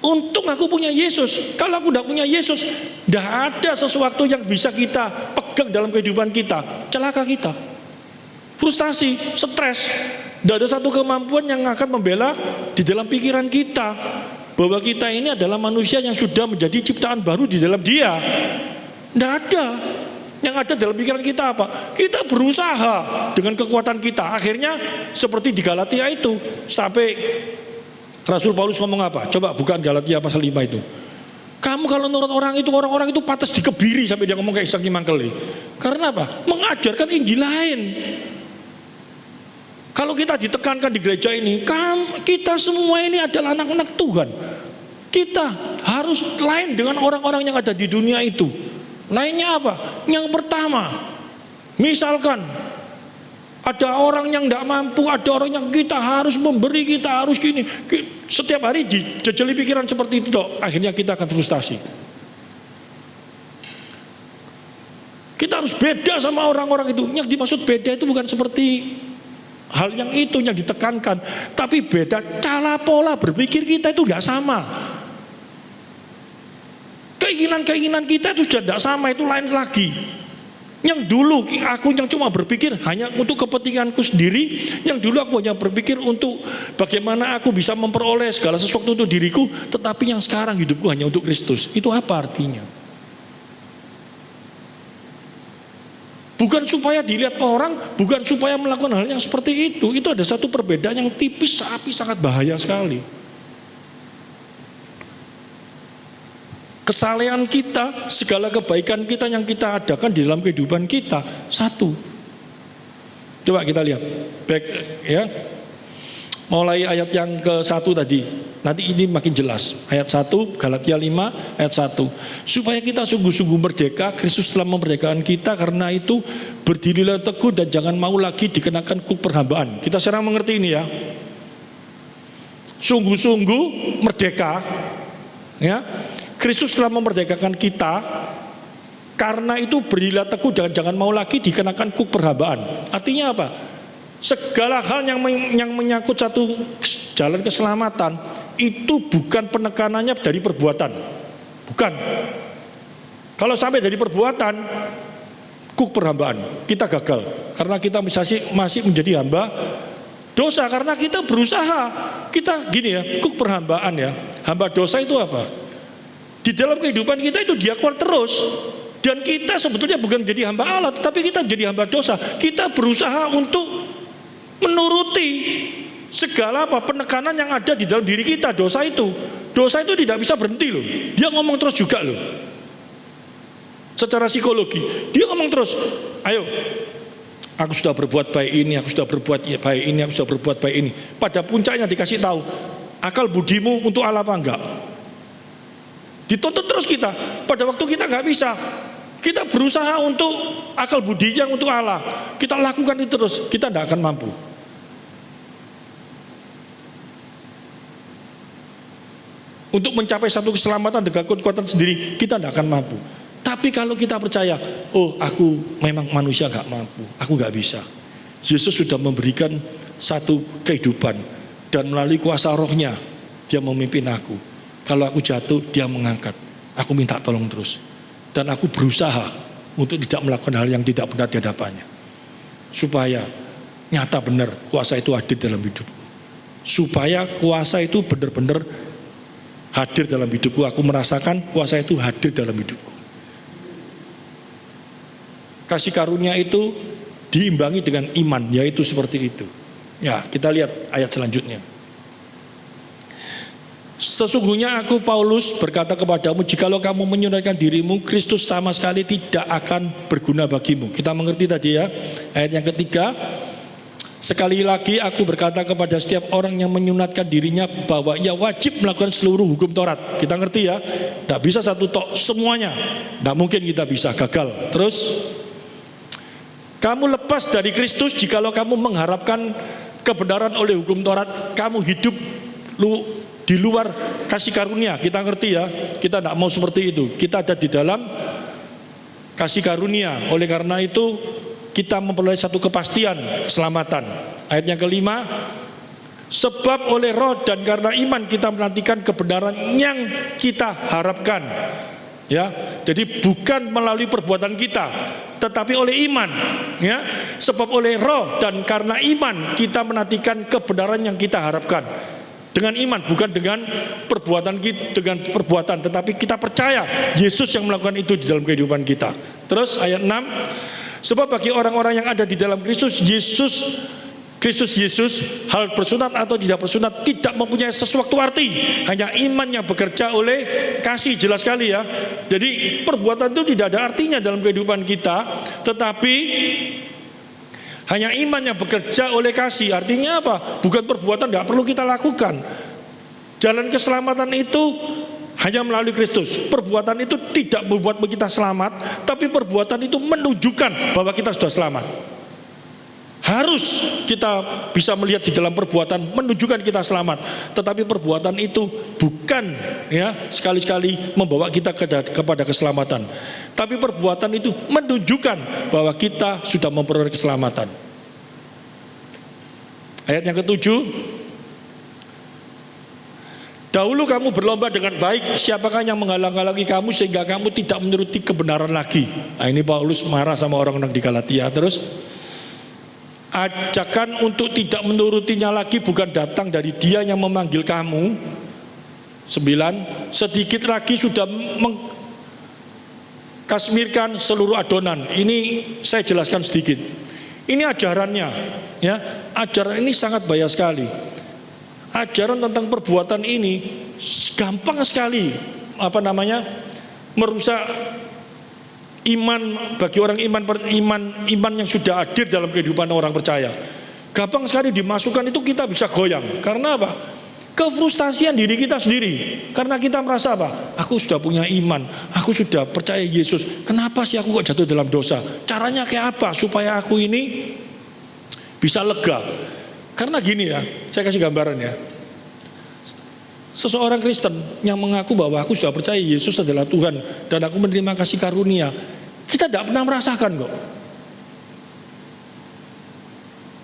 Untung aku punya Yesus. Kalau aku tidak punya Yesus, tidak ada sesuatu yang bisa kita pegang dalam kehidupan kita. Celaka kita, frustasi, stres. Tidak ada satu kemampuan yang akan membela di dalam pikiran kita bahwa kita ini adalah manusia yang sudah menjadi ciptaan baru di dalam Dia. Tidak ada. Yang ada dalam pikiran kita apa? Kita berusaha dengan kekuatan kita. Akhirnya seperti di Galatia itu, sampai Rasul Paulus ngomong apa? Coba bukan Galatia pasal 5 itu. Kamu kalau menurut orang itu pantas dikebiri, sampai dia ngomong kayak Isaki Mangkele. Karena apa? Mengajarkan Injil lain. Kalau kita ditekankan di gereja ini, kita semua ini adalah anak-anak Tuhan. Kita harus lain dengan orang-orang yang ada di dunia itu. Lainnya apa? Yang pertama, misalkan ada orang yang tidak mampu, ada orang yang kita harus memberi, kita harus gini. Setiap hari dijejeli pikiran seperti itu, akhirnya kita akan frustasi. Kita harus beda sama orang-orang itu. Yang dimaksud beda itu bukan seperti hal yang itu yang ditekankan, tapi beda cara pola berpikir kita itu nggak sama. Keinginan-keinginan kita itu sudah tidak sama, itu lain lagi. Yang dulu aku yang cuma berpikir hanya untuk kepentinganku sendiri, yang dulu aku hanya berpikir untuk bagaimana aku bisa memperoleh segala sesuatu untuk diriku, tetapi yang sekarang hidupku hanya untuk Kristus. Itu apa artinya? Bukan supaya dilihat orang, bukan supaya melakukan hal yang seperti itu. Itu ada satu perbedaan yang tipis, tapi sangat bahaya sekali. Kesalehan kita, segala kebaikan kita yang kita adakan di dalam kehidupan kita satu. Coba kita lihat back ya. Mulai ayat yang ke-1 tadi. Nanti ini makin jelas. Ayat 1 Galatia 5 ayat 1. Supaya kita sungguh-sungguh merdeka, Kristus telah memerdekakan kita, karena itu berdirilah teguh dan jangan mau lagi dikenakan kuk perhambaan. Kita sekarang mengerti ini ya. Sungguh-sungguh merdeka ya. Kristus telah memerdekakan kita, karena itu berdirilah teguh dan jangan mau lagi dikenakan kuk perhambaan. Artinya apa? Segala hal yang menyangkut satu jalan keselamatan itu bukan penekanannya dari perbuatan. Bukan. Kalau sampai dari perbuatan, kuk perhambaan, kita gagal. Karena kita masih menjadi hamba dosa, karena kita berusaha. Kita gini ya, kuk perhambaan ya. Hamba dosa itu apa? Di dalam kehidupan kita itu dia keluar terus. Dan kita sebetulnya bukan menjadi hamba Allah, tetapi kita menjadi hamba dosa. Kita berusaha untuk menuruti segala penekanan yang ada di dalam diri kita. Dosa itu tidak bisa berhenti loh. Dia ngomong terus juga loh. Secara psikologi dia ngomong terus, ayo, aku sudah berbuat baik ini, aku sudah berbuat baik ini, aku sudah berbuat baik ini. Pada puncaknya dikasih tahu, akal budimu untuk Allah apa enggak? Dituntut terus kita. Pada waktu kita nggak bisa, kita berusaha untuk akal budi yang untuk Allah. Kita lakukan itu terus, kita tidak akan mampu. Untuk mencapai satu keselamatan dengan kekuatan sendiri, kita tidak akan mampu. Tapi kalau kita percaya, oh aku memang manusia nggak mampu, aku nggak bisa. Yesus sudah memberikan satu kehidupan, dan melalui kuasa rohnya dia memimpin aku. Kalau aku jatuh, dia mengangkat. Aku minta tolong terus. Dan aku berusaha untuk tidak melakukan hal yang tidak benar di hadapannya. Supaya nyata benar kuasa itu hadir dalam hidupku. Supaya kuasa itu benar-benar hadir dalam hidupku. Aku merasakan kuasa itu hadir dalam hidupku. Kasih karunia itu diimbangi dengan iman, yaitu seperti itu. Ya, kita lihat ayat selanjutnya. Sesungguhnya aku Paulus berkata kepadamu, jikalau kamu menyunatkan dirimu, Kristus sama sekali tidak akan berguna bagimu. Kita mengerti tadi ya. Ayat yang ketiga, sekali lagi aku berkata kepada setiap orang yang menyunatkan dirinya bahwa ia wajib melakukan seluruh hukum Taurat. Kita ngerti ya. Tidak bisa satu tok semuanya. Tidak mungkin kita bisa, gagal. Terus, kamu lepas dari Kristus jikalau kamu mengharapkan kebenaran oleh hukum Taurat. Kamu hidup di luar kasih karunia. Kita ngerti ya. Kita tidak mau seperti itu. Kita ada di dalam kasih karunia. Oleh karena itu kita memperoleh satu kepastian keselamatan. Ayat yang kelima, sebab oleh roh dan karena iman kita menantikan kebenaran yang kita harapkan. Ya, jadi bukan melalui perbuatan kita, tetapi oleh iman. Ya, sebab oleh roh dan karena iman kita menantikan kebenaran yang kita harapkan. Dengan iman, bukan dengan perbuatan kita, dengan perbuatan, tetapi kita percaya Yesus yang melakukan itu di dalam kehidupan kita. Terus ayat 6, sebab bagi orang-orang yang ada di dalam Kristus Yesus, hal bersunat atau tidak bersunat tidak mempunyai sesuatu arti. Hanya iman yang bekerja oleh kasih, jelas sekali ya. Jadi perbuatan itu tidak ada artinya dalam kehidupan kita, tetapi hanya iman yang bekerja oleh kasih. Artinya apa? Bukan perbuatan, tidak perlu kita lakukan. Jalan keselamatan itu hanya melalui Kristus. Perbuatan itu tidak membuat kita selamat, tapi perbuatan itu menunjukkan bahwa kita sudah selamat. Harus kita bisa melihat di dalam perbuatan menunjukkan kita selamat, tetapi perbuatan itu bukan ya sekali-sekali membawa kita kepada keselamatan. Tapi perbuatan itu menunjukkan bahwa kita sudah memperoleh keselamatan. Ayat yang ketujuh, dahulu kamu berlomba dengan baik, siapakah yang menghalang-halangi kamu sehingga kamu tidak menuruti kebenaran lagi? Nah, ini Paulus marah sama orang-orang di Galatia. Terus, ajakan untuk tidak menurutinya lagi bukan datang dari Dia yang memanggil kamu. 9, sedikit lagi sudah mengkasmirkan seluruh adonan. Ini saya jelaskan sedikit. Ini ajarannya, ya. Ajaran ini sangat bahaya sekali. Ajaran tentang perbuatan ini gampang sekali merusak iman bagi orang iman yang sudah hadir dalam kehidupan orang percaya. Gampang sekali dimasukkan, itu kita bisa goyang. Karena apa? Kefrustasian diri kita sendiri. Karena kita merasa apa? Aku sudah punya iman, aku sudah percaya Yesus. Kenapa sih aku kok jatuh dalam dosa? Caranya kayak apa supaya aku ini bisa lega? Karena gini ya, saya kasih gambaran ya. Seseorang Kristen yang mengaku bahwa aku sudah percaya Yesus adalah Tuhan dan aku menerima kasih karunia, kita tidak pernah merasakan kok.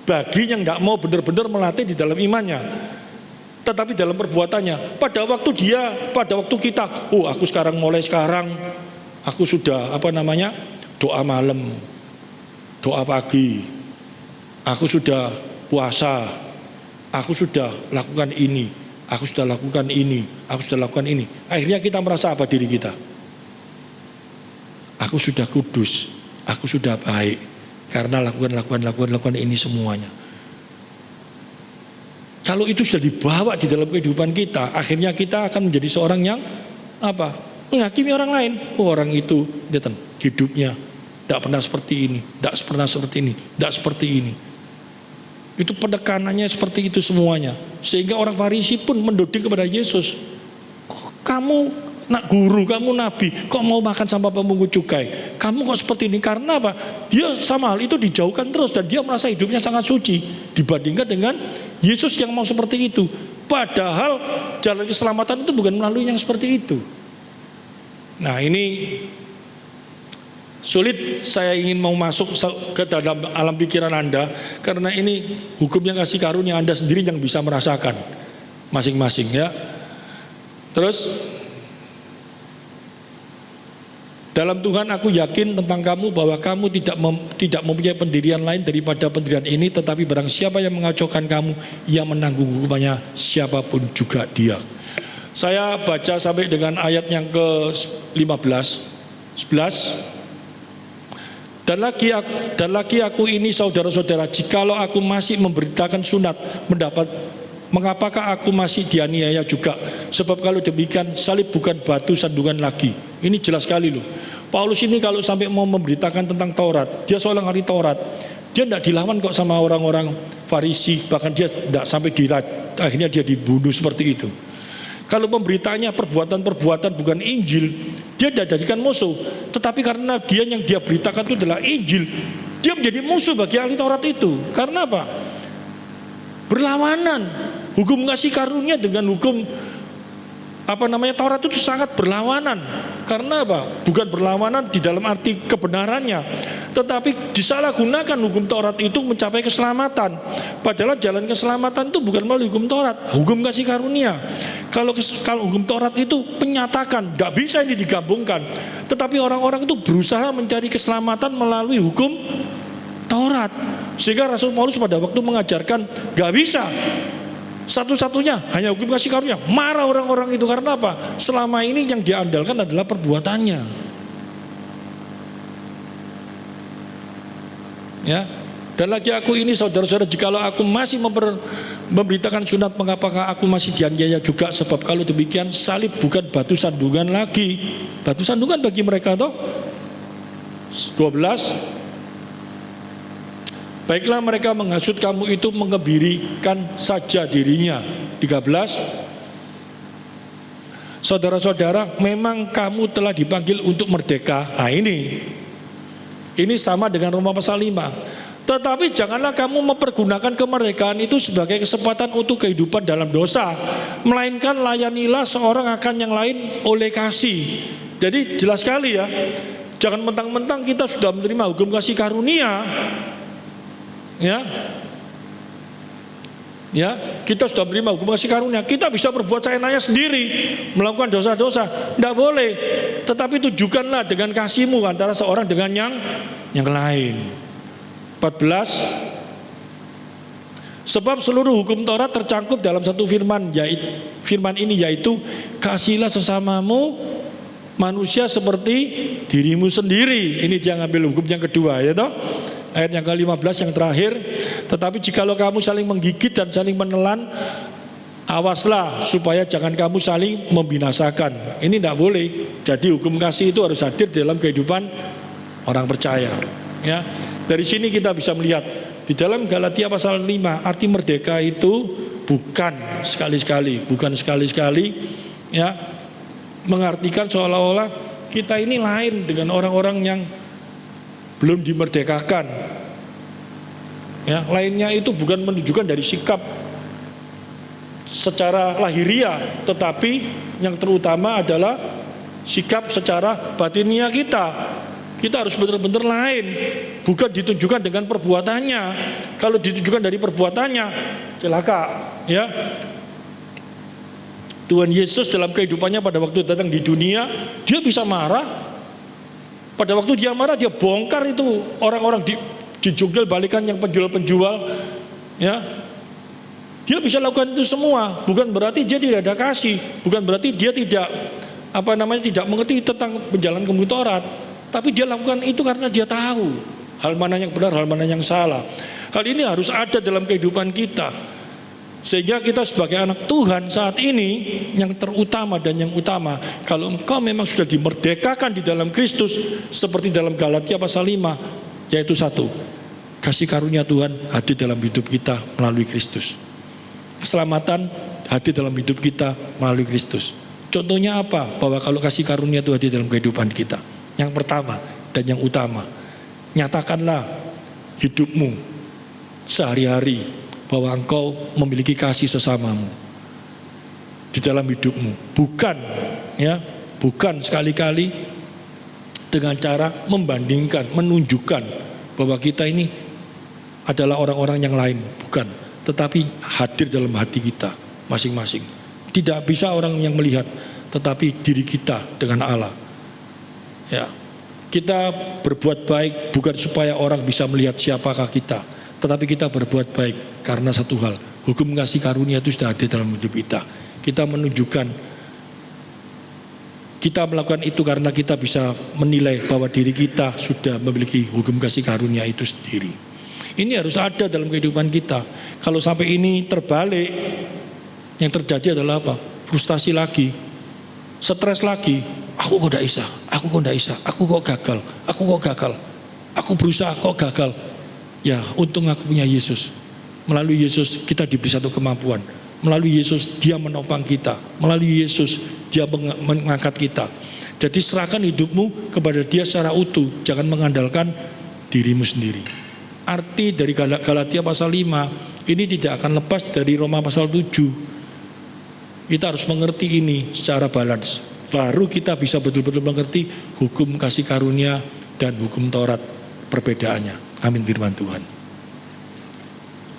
Bagi yang tidak mau benar-benar melatih di dalam imannya, tetapi dalam perbuatannya, pada waktu kita, aku sekarang aku sudah doa malam, doa pagi, aku sudah puasa, aku sudah lakukan ini, aku sudah lakukan ini, aku sudah lakukan ini. Akhirnya kita merasa apa diri kita? Aku sudah kudus, aku sudah baik karena lakukan ini semuanya. Kalau itu sudah dibawa di dalam kehidupan kita, akhirnya kita akan menjadi seorang yang menghakimi orang lain. Orang itu hidupnya tidak pernah seperti ini, tidak pernah seperti ini, tidak seperti ini. Itu penekanannya seperti itu semuanya. Sehingga orang Farisi pun mendoding kepada Yesus. Kamu nak guru, kamu nabi, kok mau makan sama pemungut cukai? Kamu kok seperti ini? Karena apa? Dia sama hal itu dijauhkan terus dan dia merasa hidupnya sangat suci dibandingkan dengan Yesus yang mau seperti itu. Padahal jalan keselamatan itu bukan melalui yang seperti itu. Nah, ini sulit saya ingin mau masuk ke dalam alam pikiran Anda, karena ini hukum yang kasih karunia Anda sendiri yang bisa merasakan masing-masing ya. Terus, dalam Tuhan aku yakin tentang kamu bahwa kamu tidak mempunyai pendirian lain daripada pendirian ini, tetapi barang siapa yang mengacaukan kamu, ia menanggung hukumannya, siapapun juga dia. Saya baca sampai dengan ayat yang ke-11. Dan lagi aku ini saudara-saudara, jikalau aku masih memberitakan sunat, mengapakah aku masih dianiaya juga? Sebab kalau demikian salib bukan batu sandungan lagi. Ini jelas sekali loh. Paulus ini kalau sampai mau memberitakan tentang Taurat, dia seorang ahli Taurat, dia tidak dilawan kok sama orang-orang Farisi, bahkan dia tidak sampai akhirnya dia dibunuh seperti itu. Kalau pemberitanya perbuatan-perbuatan bukan Injil, dia tidak jadikan musuh. Tetapi karena yang dia beritakan itu adalah Injil, dia menjadi musuh bagi ahli Taurat itu. Karena apa? Berlawanan. Hukum kasih karunia dengan hukum Taurat itu sangat berlawanan. Karena apa? Bukan berlawanan di dalam arti kebenarannya, tetapi disalahgunakan hukum Taurat itu mencapai keselamatan. Padahal jalan keselamatan itu bukan melalui hukum Taurat, hukum kasih karunia. Kalau hukum Taurat itu menyatakan, tidak bisa ini digabungkan. Tetapi orang-orang itu berusaha mencari keselamatan melalui hukum Taurat. Sehingga Rasul Paulus pada waktu mengajarkan, gak bisa. Satu-satunya hanya hukum kasih karunia. Marah orang-orang itu karena apa? Selama ini yang diandalkan adalah perbuatannya. Ya. Dan lagi aku ini saudara-saudara, jikalau aku masih memberitakan sunat, mengapakah aku masih dianiaya juga? Sebab kalau demikian salib bukan batu sandungan lagi. Batu sandungan bagi mereka toh. 12. Baiklah mereka menghasut kamu itu mengebirikan saja dirinya. 13. Saudara-saudara, memang kamu telah dipanggil untuk merdeka. Nah ini sama dengan Roma pasal 5. Tetapi janganlah kamu mempergunakan kemerdekaan itu sebagai kesempatan untuk kehidupan dalam dosa, melainkan layanilah seorang akan yang lain oleh kasih. Jadi jelas sekali ya, jangan mentang-mentang kita sudah menerima hukum kasih karunia, ya, kita sudah menerima hukum kasih karunia, kita bisa berbuat seenaknya sendiri, melakukan dosa-dosa. Tidak boleh. Tetapi tujukanlah dengan kasihmu antara seorang dengan yang lain. 14. Sebab seluruh hukum Taurat tercangkup dalam satu firman ini, yaitu kasihilah sesamamu manusia seperti dirimu sendiri. Ini dia ngambil hukum yang kedua, ya toh? Ayat yang ke-15 yang terakhir. Tetapi jikalau kamu saling menggigit dan saling menelan, awaslah supaya jangan kamu saling membinasakan. Ini tidak boleh. Jadi hukum kasih itu harus hadir dalam kehidupan orang percaya, ya. Dari sini kita bisa melihat di dalam Galatia pasal 5, arti merdeka itu bukan sekali-sekali, ya, mengartikan seolah-olah kita ini lain dengan orang-orang yang belum dimerdekakan. Ya, lainnya itu bukan menunjukkan dari sikap secara lahiriah, tetapi yang terutama adalah sikap secara batinia kita. Kita harus benar-benar lain, bukan ditunjukkan dengan perbuatannya. Kalau ditunjukkan dari perbuatannya, celaka, ya. Tuhan Yesus dalam kehidupannya pada waktu datang di dunia, dia bisa marah. Pada waktu dia marah, dia bongkar itu orang-orang dijungkil balikan yang penjual-penjual, ya. Dia bisa lakukan itu semua. Bukan berarti dia tidak ada kasih, bukan berarti dia tidak tidak mengerti tentang penjalan hukum Taurat. Tapi dia lakukan itu karena dia tahu hal mana yang benar, hal mana yang salah. Hal ini harus ada dalam kehidupan kita, sehingga kita sebagai anak Tuhan saat ini yang terutama dan yang utama, kalau engkau memang sudah dimerdekakan di dalam Kristus, seperti dalam Galatia pasal 5, yaitu satu, kasih karunia Tuhan hadir dalam hidup kita melalui Kristus. Keselamatan hadir dalam hidup kita melalui Kristus. Contohnya apa? Bahwa kalau kasih karunia Tuhan hadir dalam kehidupan kita, yang pertama dan yang utama, nyatakanlah hidupmu sehari-hari bahwa engkau memiliki kasih sesamamu di dalam hidupmu. Bukan sekali-kali dengan cara membandingkan, menunjukkan bahwa kita ini adalah orang-orang yang lain, bukan, tetapi hadir dalam hati kita masing-masing. Tidak bisa orang yang melihat, tetapi diri kita dengan Allah. Ya, kita berbuat baik bukan supaya orang bisa melihat siapakah kita, tetapi kita berbuat baik karena satu hal, hukum kasih karunia itu sudah ada dalam hidup kita. Kita menunjukkan, kita melakukan itu karena kita bisa menilai bahwa diri kita sudah memiliki hukum kasih karunia itu sendiri. Ini harus ada dalam kehidupan kita. Kalau sampai ini terbalik, yang terjadi adalah apa? Frustasi lagi, stres lagi. Aku kok tidak bisa, aku kok gagal, aku berusaha kok gagal. Ya, untung aku punya Yesus. Melalui Yesus kita diberi satu kemampuan. Melalui Yesus dia menopang kita. Melalui Yesus dia mengangkat kita. Jadi serahkan hidupmu kepada dia secara utuh. Jangan mengandalkan dirimu sendiri. Arti dari Galatia pasal 5 ini tidak akan lepas dari Roma pasal 7. Kita harus mengerti ini secara balance. Baru kita bisa betul-betul mengerti hukum kasih karunia dan hukum Taurat, perbedaannya. Amin, firman Tuhan.